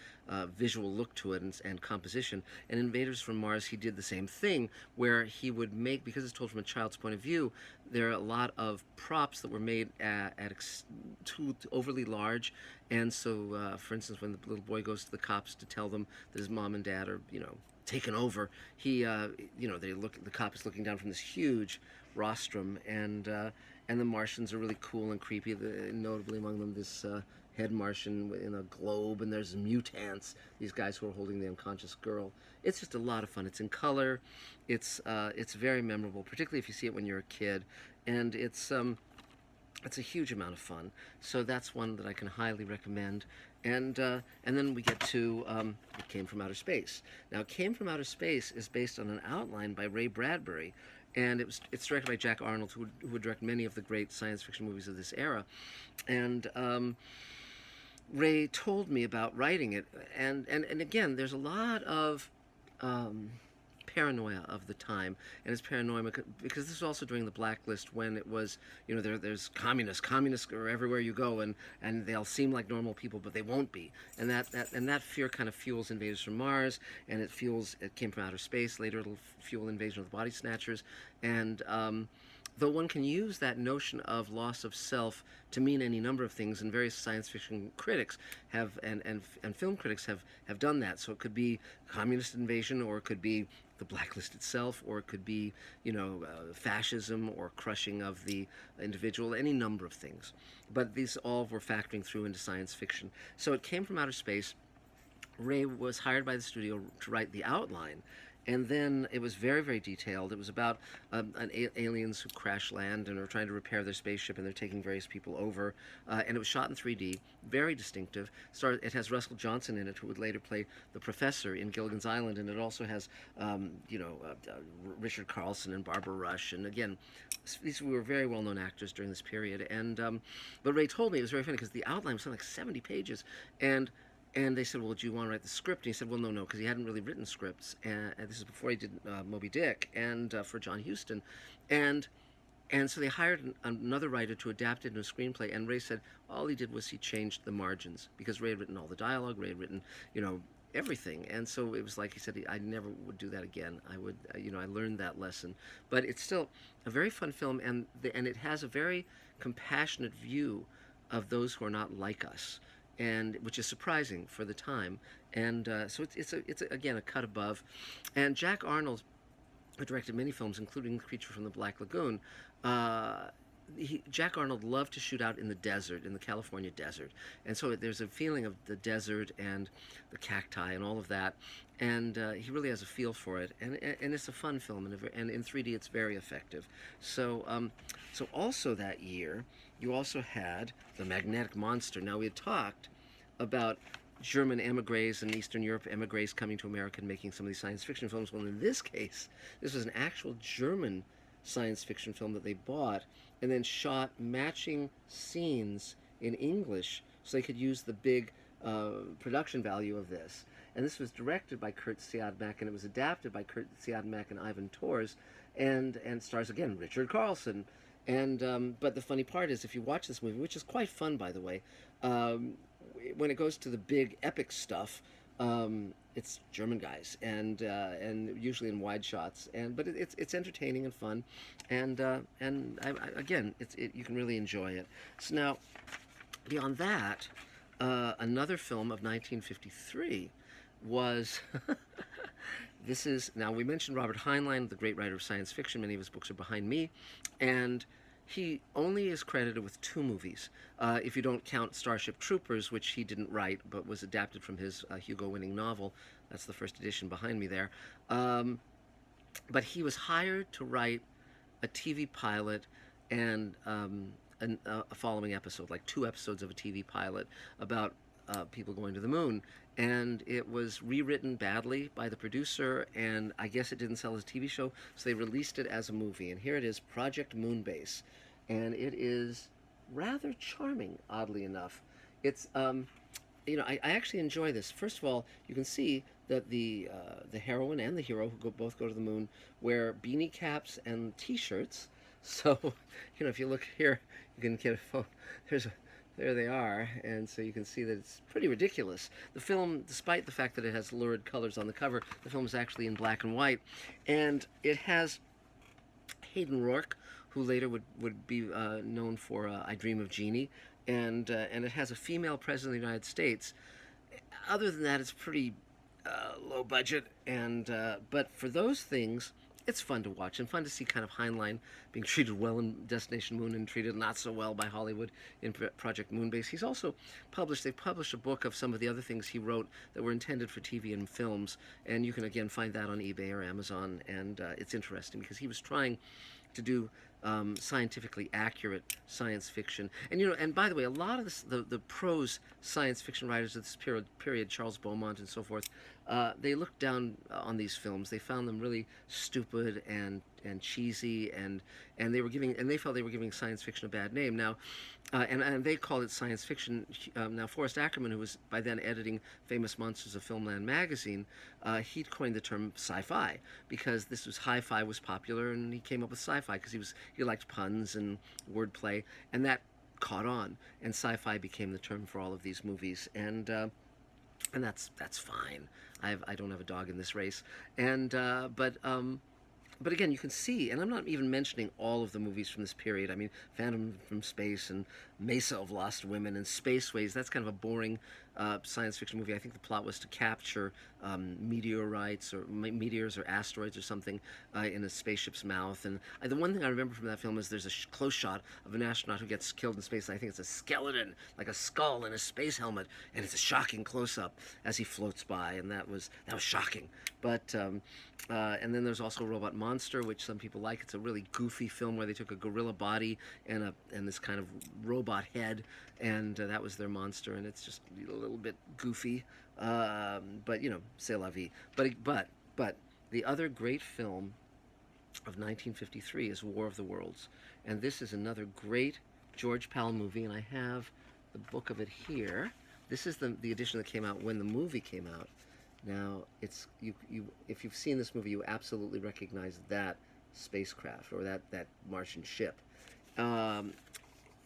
visual look to it and composition. And Invaders from Mars, he did the same thing, where he would make, because it's told from a child's point of view, there are a lot of props that were made too overly large, and so, for instance, when the little boy goes to the cops to tell them that his mom and dad are, taken over, the cop is looking down from this huge rostrum, and the Martians are really cool and creepy. Notably among them, this head Martian in a globe, and there's mutants, these guys who are holding the unconscious girl. It's just a lot of fun. It's in color. It's very memorable, particularly if you see it when you're a kid, and it's a huge amount of fun. So that's one that I can highly recommend. And then we get to It Came from Outer Space. Now, It Came from Outer Space is based on an outline by Ray Bradbury, and it's directed by Jack Arnold, who would direct many of the great science fiction movies of this era. And Ray told me about writing it, and again, there's a lot of paranoia of the time, and it's paranoia because this was also during the blacklist, when it was, there's communists are everywhere you go, and they'll seem like normal people, but they won't be, and that fear kind of fuels Invaders from Mars, and It Came from Outer Space. Later it'll fuel Invasion of the Body Snatchers, and though one can use that notion of loss of self to mean any number of things, and various science fiction critics have and film critics have done that. So it could be communist invasion, or it could be the blacklist itself, or it could be fascism or crushing of the individual, any number of things. But these all were factoring through into science fiction. So It Came from Outer Space. Ray was hired by the studio to write the outline. And then it was very, very detailed. It was about aliens who crash land and are trying to repair their spaceship, and they're taking various people over. And it was shot in 3D, very distinctive. It has Russell Johnson in it, who would later play the professor in Gilligan's Island. And it also has, Richard Carlson and Barbara Rush. And again, these were very well-known actors during this period. And but Ray told me, it was very funny, because the outline was something like 70 pages. And they said, well, do you want to write the script? And he said, well, no, because he hadn't really written scripts. And this is before he did Moby Dick, and for John Huston. And so they hired another writer to adapt it into a screenplay. And Ray said all he did was he changed the margins, because Ray had written all the dialogue. Ray had written, everything. And so it was like he said, I never would do that again. I would, I learned that lesson. But it's still a very fun film, and it has a very compassionate view of those who are not like us, and which is surprising for the time, and so it's again a cut above. And Jack Arnold, who directed many films, including Creature from the Black Lagoon, Jack Arnold loved to shoot out in the desert, in the California desert, and so there's a feeling of the desert and the cacti and all of that, and he really has a feel for it, and it's a fun film, and in 3D it's very effective. So also that year, you also had The Magnetic Monster. Now, we had talked about German emigres and Eastern Europe emigres coming to America and making some of these science fiction films. Well, in this case, this was an actual German science fiction film that they bought and then shot matching scenes in English so they could use the big production value of this. And this was directed by Kurt Siodmak, and it was adapted by Kurt Siodmak and Ivan Tors, and stars, again, Richard Carlson. And but the funny part is, if you watch this movie, which is quite fun, by the way, when it goes to the big epic stuff, it's German guys, and usually in wide shots, but it's entertaining and fun, and again, you can really enjoy it. So now, beyond that, another film of 1953 was. Now, we mentioned Robert Heinlein, the great writer of science fiction. Many of his books are behind me. And he only is credited with 2 movies, if you don't count Starship Troopers, which he didn't write, but was adapted from his Hugo-winning novel. That's the first edition behind me there. But he was hired to write a TV pilot and a following episode, like 2 episodes of a TV pilot about people going to the moon. And it was rewritten badly by the producer, and I guess it didn't sell as a TV show, so they released it as a movie. And here it is, Project Moonbase, and it is rather charming, oddly enough. It's I actually enjoy this. First of all, you can see that the heroine and the hero who both go to the moon wear beanie caps and T-shirts. So, if you look here, you can get a photo. There they are, and so you can see that it's pretty ridiculous. The film, despite the fact that it has lurid colors on the cover, the film is actually in black and white, and it has Hayden Rourke, who later would be known for I Dream of Jeannie, and it has a female president of the United States. Other than that, it's pretty low budget, and but for those things, it's fun to watch and fun to see kind of Heinlein being treated well in Destination Moon and treated not so well by Hollywood in Project Moonbase. He's also they published a book of some of the other things he wrote that were intended for TV and films, and you can again find that on eBay or Amazon, and it's interesting because he was trying to do scientifically accurate science fiction. And by the way, a lot of the prose science fiction writers of this period, Charles Beaumont and so forth, they looked down on these films. They found them really stupid and cheesy, and they felt they were giving science fiction a bad name. Now, and they called it science fiction. Now, Forrest Ackerman, who was by then editing Famous Monsters of Filmland magazine, he coined the term sci-fi because this was hi-fi was popular, and he came up with sci-fi because he liked puns and wordplay, and that caught on, and sci-fi became the term for all of these movies, and that's fine. I don't have a dog in this race, but again, you can see, and I'm not even mentioning all of the movies from this period. I mean, Phantom from Space and Mesa of Lost Women and Spaceways. That's kind of a boring science fiction movie. I think the plot was to capture meteorites or meteors or asteroids or something in a spaceship's mouth. And the one thing I remember from that film is there's a close shot of an astronaut who gets killed in space. I think it's a skeleton, like a skull in a space helmet, and it's a shocking close-up as he floats by, and that was shocking. But and then there's also Robot Monster, which some people like. It's a really goofy film where they took a gorilla body and this kind of robot head, and that was their monster, and it's just a little bit goofy, but c'est la vie. But the other great film of 1953 is War of the Worlds, and this is another great George Pal movie, and I have the book of it here. This is the edition that came out when the movie came out. Now, it's you if you've seen this movie, you absolutely recognize that spacecraft or that Martian ship.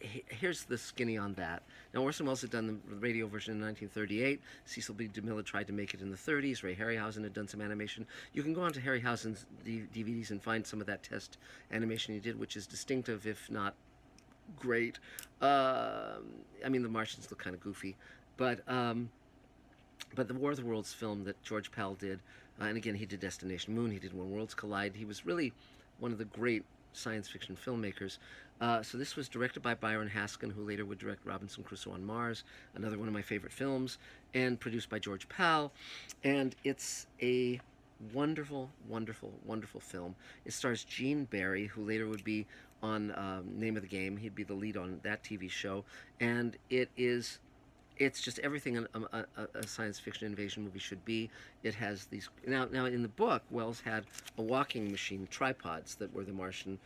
Here's the skinny on that. Now, Orson Welles had done the radio version in 1938. Cecil B. DeMille tried to make it in the 30s. Ray Harryhausen had done some animation. You can go onto Harryhausen's DVDs and find some of that test animation he did, which is distinctive, if not great. I mean, the Martians look kind of goofy, but the War of the Worlds film that George Pal did, and again, he did Destination Moon, he did When Worlds Collide. He was really one of the great science fiction filmmakers. So this was directed by Byron Haskin, who later would direct Robinson Crusoe on Mars, another one of my favorite films, and produced by George Pal. And it's a wonderful, wonderful, wonderful film. It stars Gene Barry, who later would be on Name of the Game. He'd be the lead on that TV show. And it's just everything a science fiction invasion movie should be. It has these now in the book, Wells had a walking machine, tripods that were the Martian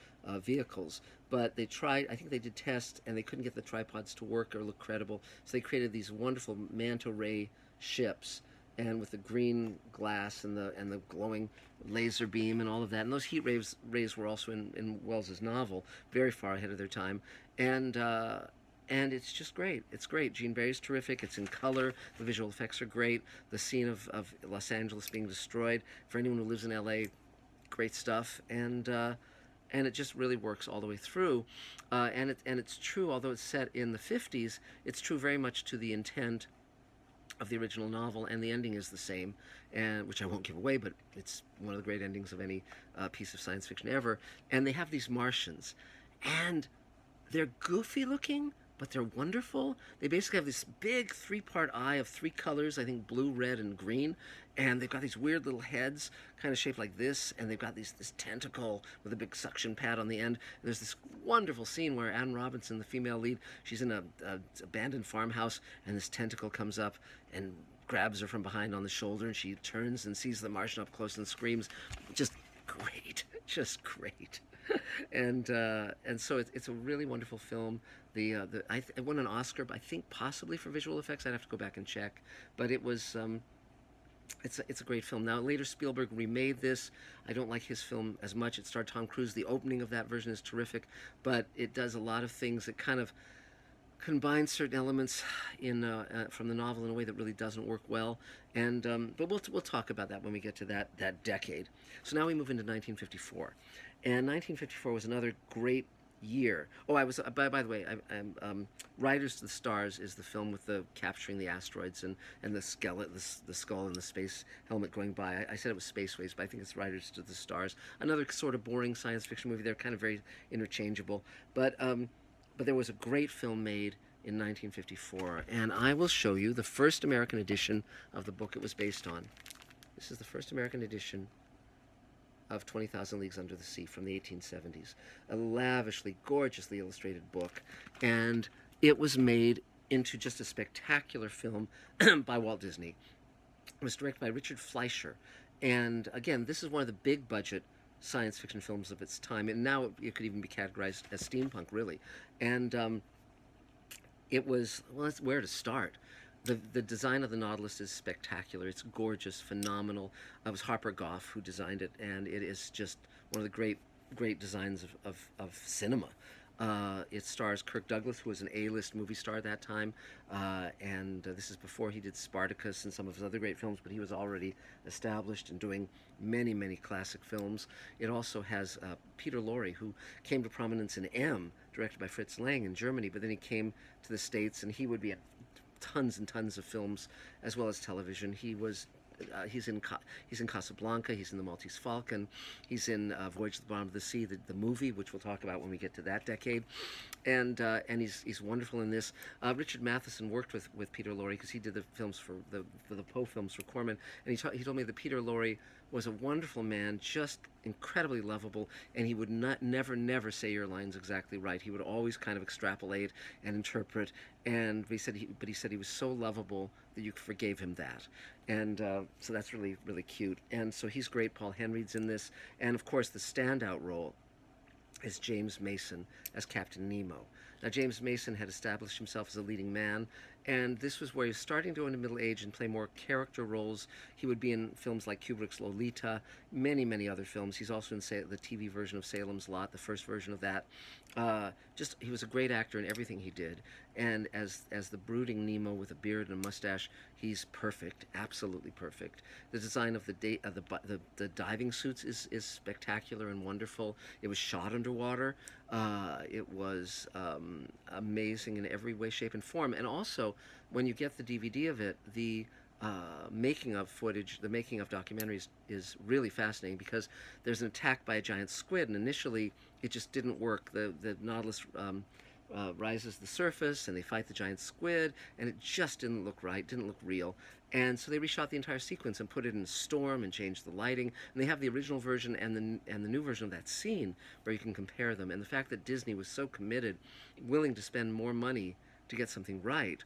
vehicles, but I think they did tests and they couldn't get the tripods to work or look credible, so they created these wonderful manta ray ships, and with the green glass and the glowing laser beam and all of that, and those heat rays were also in Wells's novel, very far ahead of their time, and it's just great. It's great. Gene Barry's terrific. It's in color. The visual effects are great. The scene of Los Angeles being destroyed, for anyone who lives in L.A., great stuff. And it just really works all the way through. And it's true, although it's set in the 50s, it's true very much to the intent of the original novel, and the ending is the same, and which I won't give away, but it's one of the great endings of any piece of science fiction ever. And they have these Martians, and they're goofy looking, but they're wonderful. They basically have this big three-part eye of three colors, I think blue, red, and green, and they've got these weird little heads kind of shaped like this, and they've got this tentacle with a big suction pad on the end. And there's this wonderful scene where Anne Robinson, the female lead, she's in a abandoned farmhouse, and this tentacle comes up and grabs her from behind on the shoulder, and she turns and sees the Martian up close and screams. Just great. Just great. And so it's a really wonderful film. It won an Oscar, I think possibly for visual effects. I'd have to go back and check, but it's a great film. Now later Spielberg remade this. I don't like his film as much. It starred Tom Cruise. The opening of that version is terrific, but it does a lot of things that kind of combine certain elements from the novel in a way that really doesn't work well. But we'll talk about that when we get to that decade. So now we move into 1954, and 1954 was another great year. Oh, I was by the way, Riders to the Stars is the film with the capturing the asteroids and the skeleton, the skull and the space helmet going by. I said it was Spaceways, but I think it's Riders to the Stars. Another sort of boring science fiction movie. They're kind of very interchangeable, but there was a great film made in 1954, and I will show you the first American edition of the book it was based on. This is the first American edition of 20,000 Leagues Under the Sea from the 1870s. A lavishly, gorgeously illustrated book, and it was made into just a spectacular film by Walt Disney. It was directed by Richard Fleischer, and again, this is one of the big budget science fiction films of its time, and now it could even be categorized as steampunk, really. And it was, well, that's where to start. The design of the Nautilus is spectacular. It's gorgeous, phenomenal. It was Harper Goff who designed it, and it is just one of the great designs of cinema. It stars Kirk Douglas, who was an A-list movie star at that time, and this is before he did Spartacus and some of his other great films, but he was already established and doing many, many classic films. It also has Peter Lorre, who came to prominence in M, directed by Fritz Lang in Germany, but then he came to the States, and he would be tons and tons of films as well as television. He's in Casablanca. He's in The Maltese Falcon. He's in Voyage to the Bottom of the Sea, the movie, which we'll talk about when we get to that decade. And he's wonderful in this. Richard Matheson worked with Peter Lorre because he did the films for the Poe films for Corman, and he told me that Peter Lorre was a wonderful man, just incredibly lovable, and he would never say your lines exactly right. He would always kind of extrapolate and interpret, and he said he was so lovable that you forgave him that. And so that's really, really cute. And so he's great. Paul Henreid's in this. And of course, the standout role is James Mason as Captain Nemo. Now, James Mason had established himself as a leading man, and this was where he was starting to go into middle age and play more character roles. He would be in films like Kubrick's Lolita, many, many other films. He's also in the TV version of Salem's Lot, the first version of that. He was a great actor in everything he did, and as the brooding Nemo with a beard and a mustache, he's perfect, absolutely perfect. The design of the diving suits is spectacular and wonderful. It was shot underwater. It was amazing in every way, shape, and form. And also, when you get the DVD of it, the making of footage, the making of documentaries is really fascinating because there's an attack by a giant squid, and initially it just didn't work. The Nautilus rises to the surface, and they fight the giant squid, and it just didn't look right, didn't look real. And so they reshot the entire sequence and put it in a storm and changed the lighting. And they have the original version and the new version of that scene where you can compare them. And the fact that Disney was so committed, willing to spend more money to get something right,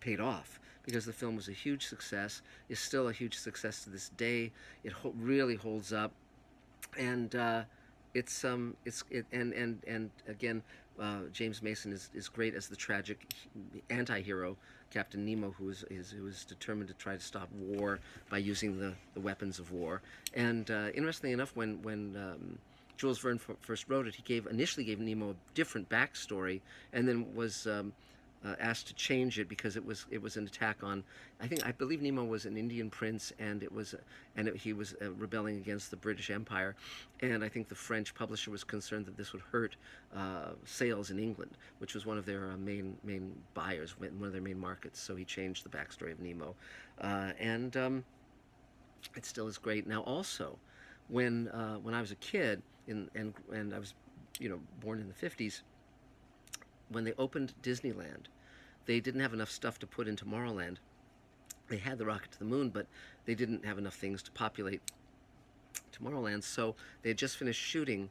paid off, because the film was a huge success, is still a huge success to this day. It really holds up, and again, James Mason is great as the tragic anti-hero Captain Nemo, who is determined to try to stop war by using the weapons of war. And interestingly enough, when Jules Verne first wrote it, he initially gave Nemo a different backstory, and then was asked to change it because it was an attack on, I believe Nemo was an Indian prince, and he was rebelling against the British Empire, and I think the French publisher was concerned that this would hurt sales in England, which was one of their main buyers, one of their main markets. So he changed the backstory of Nemo, and it still is great. Now, also, when I was a kid, and I was born in the 50s, when they opened Disneyland, they didn't have enough stuff to put in Tomorrowland. They had the rocket to the moon, but they didn't have enough things to populate Tomorrowland, so they had just finished shooting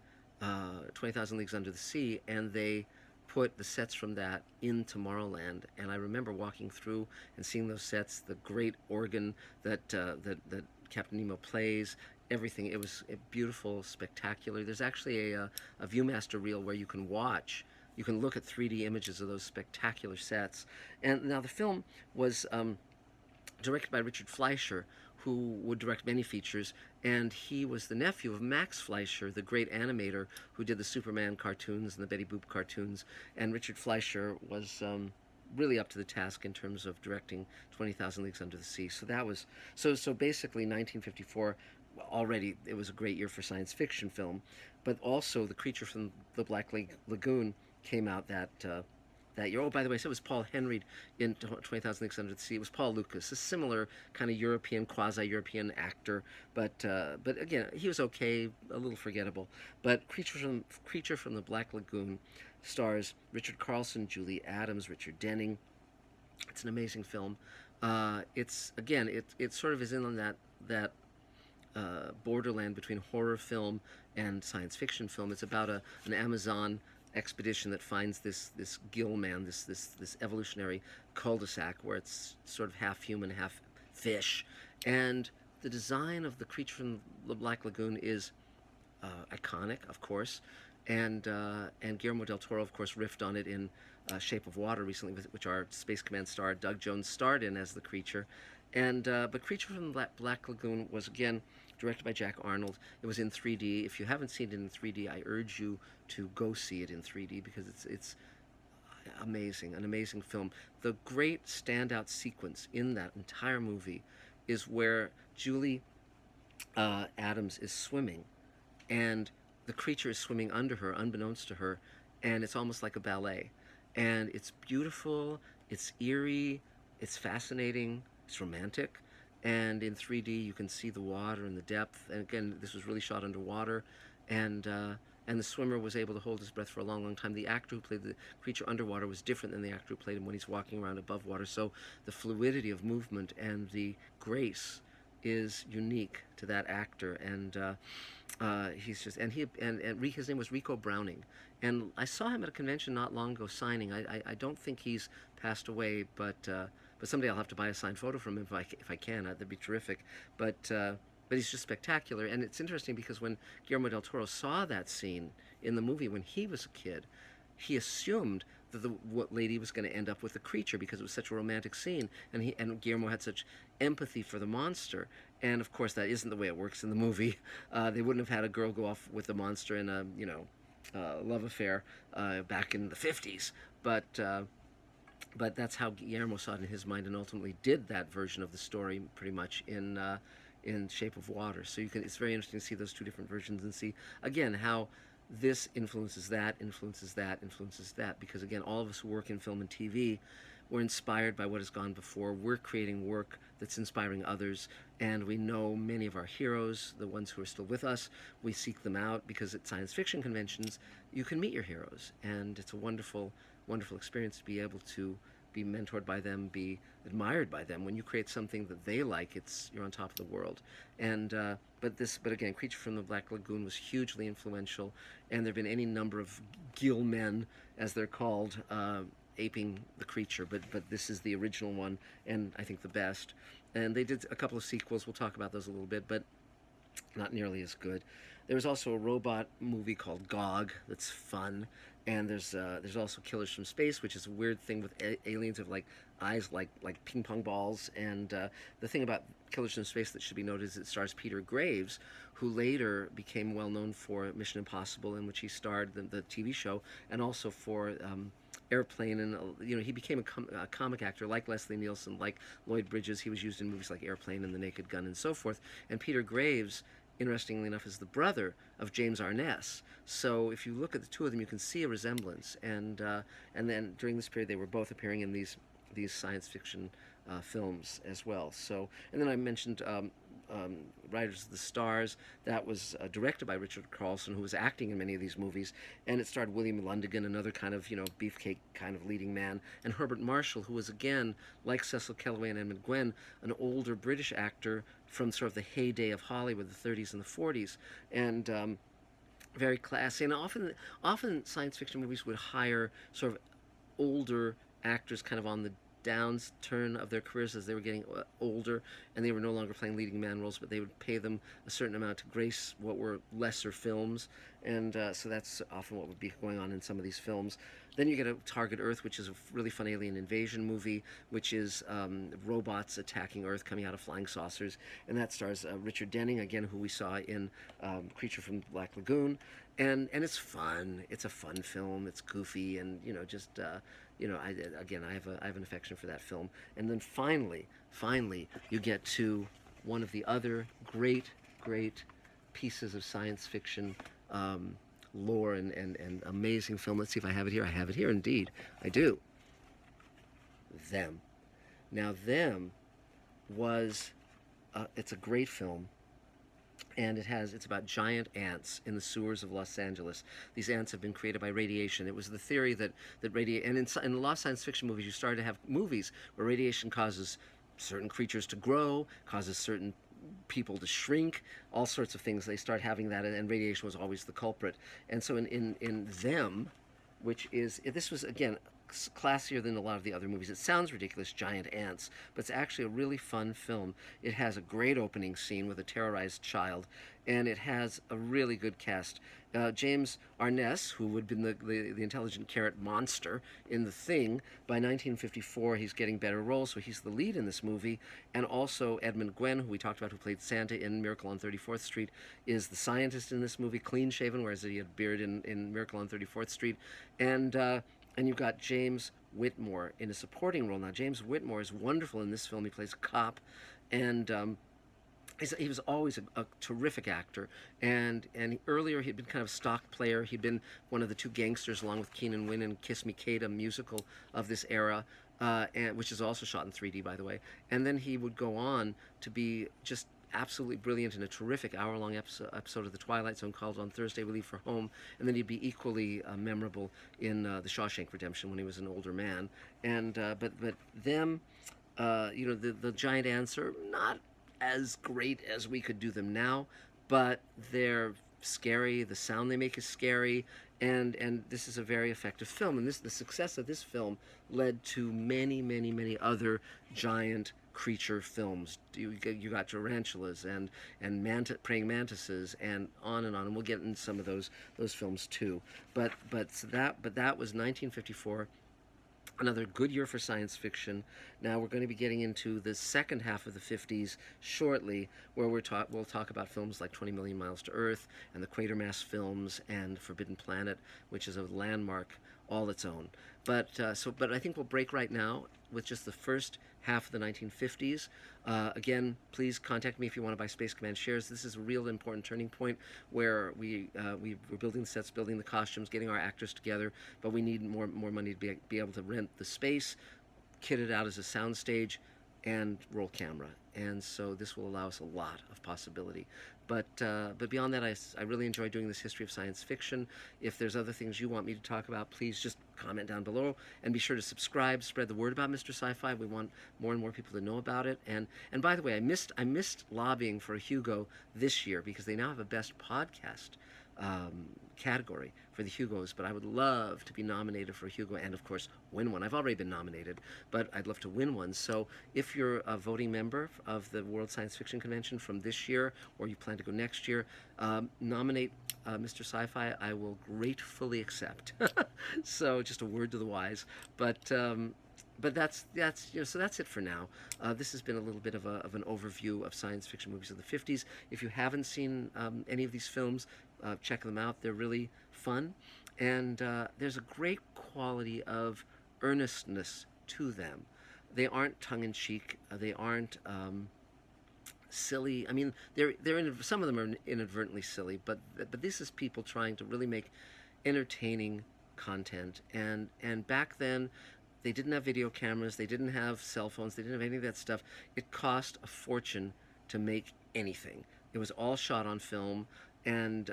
20,000 Leagues Under the Sea, and they put the sets from that in Tomorrowland. And I remember walking through and seeing those sets, the great organ that Captain Nemo plays, everything. It was beautiful, spectacular. There's actually a ViewMaster reel where you can watch, you can look at 3D images of those spectacular sets. And now the film was directed by Richard Fleischer, who would direct many features, and he was the nephew of Max Fleischer, the great animator who did the Superman cartoons and the Betty Boop cartoons. And Richard Fleischer was really up to the task in terms of directing 20,000 Leagues Under the Sea. So that was so basically 1954. Already, it was a great year for science fiction film, but also The Creature from the Black Lagoon came out that year. Oh, by the way, so it was Paul Henreid in 20,000 Leagues Under the Sea. It was Paul Lucas, a similar kind of European, quasi-European actor, but again, he was okay, a little forgettable. But Creature from the Black Lagoon stars Richard Carlson, Julie Adams, Richard Denning. It's an amazing film. It's again, it sort of is in on that borderland between horror film and science fiction film. It's about an Amazon expedition that finds this gill man, this evolutionary cul-de-sac where it's sort of half human, half fish, and the design of the Creature from the Black Lagoon is iconic, of course, and Guillermo del Toro, of course, riffed on it in Shape of Water recently, which our Space Command star Doug Jones starred in as the creature. And but Creature from the Black Lagoon was again directed by Jack Arnold. It was in 3D. If you haven't seen it in 3D, I urge you to go see it in 3D because it's amazing, an amazing film. The great standout sequence in that entire movie is where Julie Adams is swimming, and the creature is swimming under her, unbeknownst to her, and it's almost like a ballet. And it's beautiful, it's eerie, it's fascinating, it's romantic, and in 3D you can see the water and the depth. And again, this was really shot underwater, and the swimmer was able to hold his breath for a long, long time. The actor who played the creature underwater was different than the actor who played him when he's walking around above water. So the fluidity of movement and the grace is unique to that actor, and he's just his name was Rico Browning, and I saw him at a convention not long ago signing. I don't think he's passed away, but someday I'll have to buy a signed photo from him if I can. That'd be terrific. But he's just spectacular, and it's interesting because when Guillermo del Toro saw that scene in the movie when he was a kid, he assumed that the lady was going to end up with the creature because it was such a romantic scene, and Guillermo had such empathy for the monster. And of course, that isn't the way it works in the movie. They wouldn't have had a girl go off with the monster in a love affair back in the 50s, but that's how Guillermo saw it in his mind, and ultimately did that version of the story pretty much in Shape of Water. So it's very interesting to see those two different versions and see again how this influences that, because again, all of us who work in film and TV, we're inspired by what has gone before. We're creating work that's inspiring others, and we know many of our heroes, the ones who are still with us. We seek them out because at science fiction conventions you can meet your heroes, and it's a wonderful, wonderful experience to be able to be mentored by them, be admired by them. When you create something that they like, you're on top of the world. And but again, Creature from the Black Lagoon was hugely influential, and there have been any number of gill men, as they're called, aping the creature, but this is the original one, and I think the best. And they did a couple of sequels. We'll talk about those a little bit, but not nearly as good. There was also a robot movie called Gog that's fun, and there's also Killers from Space, which is a weird thing with aliens with like eyes like ping pong balls. And the thing about Killers from Space that should be noted is it stars Peter Graves, who later became well known for Mission Impossible, in which he starred the TV show, and also for Airplane, and he became a comic actor like Leslie Nielsen, like Lloyd Bridges. He was used in movies like Airplane and The Naked Gun and so forth. And Peter Graves, interestingly enough, is the brother of James Arness. So if you look at the two of them, you can see a resemblance. And then during this period, they were both appearing in these science fiction films as well. So, and then I mentioned Riders of the Stars. That was directed by Richard Carlson, who was acting in many of these movies, and it starred William Lundigan, another kind of beefcake kind of leading man, and Herbert Marshall, who was again, like Cecil Kellaway and Edmund Gwenn, an older British actor from sort of the heyday of Hollywood, the 30s and the 40s, and very classy. And often science fiction movies would hire sort of older actors kind of on the downturn of their careers as they were getting older, and they were no longer playing leading man roles, but they would pay them a certain amount to grace what were lesser films, and so that's often what would be going on in some of these films. Then you get a Target Earth, which is a really fun alien invasion movie, which is robots attacking Earth coming out of flying saucers, and that stars Richard Denning, again, who we saw in Creature from Black Lagoon, and it's fun. It's a fun film. It's goofy, and just I have an affection for that film. And then finally, you get to one of the other great pieces of science fiction lore and amazing film. Let's see if I have it here. I have it here, indeed. I do. Them. Now, Them was, it's a great film, and it's about giant ants in the sewers of Los Angeles. These ants have been created by radiation. It was the theory that and in a lot of science fiction movies, you started to have movies where radiation causes certain creatures to grow, causes certain people to shrink, all sorts of things. They start having that, and radiation was always the culprit. And so in Them, this was, again, classier than a lot of the other movies. It sounds ridiculous, giant ants, but it's actually a really fun film. It has a great opening scene with a terrorized child, and it has a really good cast. James Arness, who would have been the intelligent carrot monster in The Thing, by 1954 he's getting better roles, so he's the lead in this movie. And also Edmund Gwenn, who we talked about, who played Santa in Miracle on 34th Street, is the scientist in this movie, clean-shaven, whereas he had beard in Miracle on 34th Street. And you've got James Whitmore in a supporting role. Now, James Whitmore is wonderful in this film. He plays a cop, and he was always a terrific actor. And earlier he'd been kind of a stock player. He'd been one of the two gangsters, along with Keenan Wynn in Kiss Me Kate, a musical of this era, which is also shot in 3D, by the way. And then he would go on to be just absolutely brilliant in a terrific hour-long episode of The Twilight Zone called On Thursday We Leave for Home, and then he'd be equally memorable in The Shawshank Redemption when he was an older man. And but Them, the giant ants are not as great as we could do them now, but they're scary. The sound they make is scary, and this is a very effective film. And the success of this film led to many other giant creature films. You got tarantulas and praying mantises and on, and we'll get into some of those films too. But that was 1954. Another good year for science fiction. Now we're going to be getting into the second half of the 50s shortly, where we'll talk about films like 20 Million Miles to Earth and the Quatermass films and Forbidden Planet, which is a landmark all its own. But I think we'll break right now with just the first half of the 1950s. Again, please contact me if you want to buy Space Command shares. This is a real important turning point where we're building the sets, building the costumes, getting our actors together, but we need more money to be able to rent the space, kit it out as a soundstage, and roll camera. And so this will allow us a lot of possibility. But beyond that, I really enjoy doing this history of science fiction. If there's other things you want me to talk about, please just comment down below, and be sure to subscribe, spread the word about Mr. Sci-Fi. We want more and more people to know about it. And by the way, I missed lobbying for a Hugo this year, because they now have a best podcast category for the Hugos, but I would love to be nominated for a Hugo and, of course, win one. I've already been nominated, but I'd love to win one. So if you're a voting member of the World Science Fiction Convention from this year, or you plan to go next year, nominate Mr. Sci-Fi. I will gratefully accept. So just a word to the wise. But that's so that's it for now. This has been a little bit of an overview of science fiction movies of the 50s. If you haven't seen any of these films, check them out. They're really fun, and there's a great quality of earnestness to them. They aren't tongue-in-cheek. They aren't silly. I mean, some of them are inadvertently silly, but this is people trying to really make entertaining content. And back then, they didn't have video cameras, they didn't have cell phones, they didn't have any of that stuff. It cost a fortune to make anything. It was all shot on film, and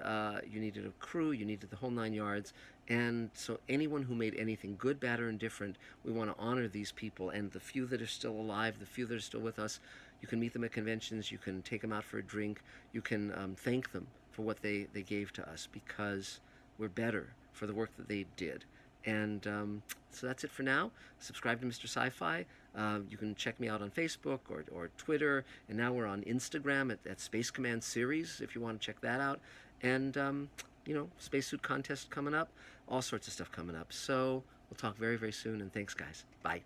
you needed a crew, you needed the whole 9 yards. And so anyone who made anything, good, bad, or indifferent, we want to honor these people. And the few that are still alive, the few that are still with us, you can meet them at conventions, you can take them out for a drink, you can thank them for what they gave to us, because we're better for the work that they did. And so that's it for now. Subscribe to Mr. Sci-Fi. You can check me out on Facebook or Twitter, and now we're on Instagram at Space Command Series if you want to check that out. And, spacesuit contest coming up, all sorts of stuff coming up. So we'll talk very, very soon, and thanks, guys. Bye.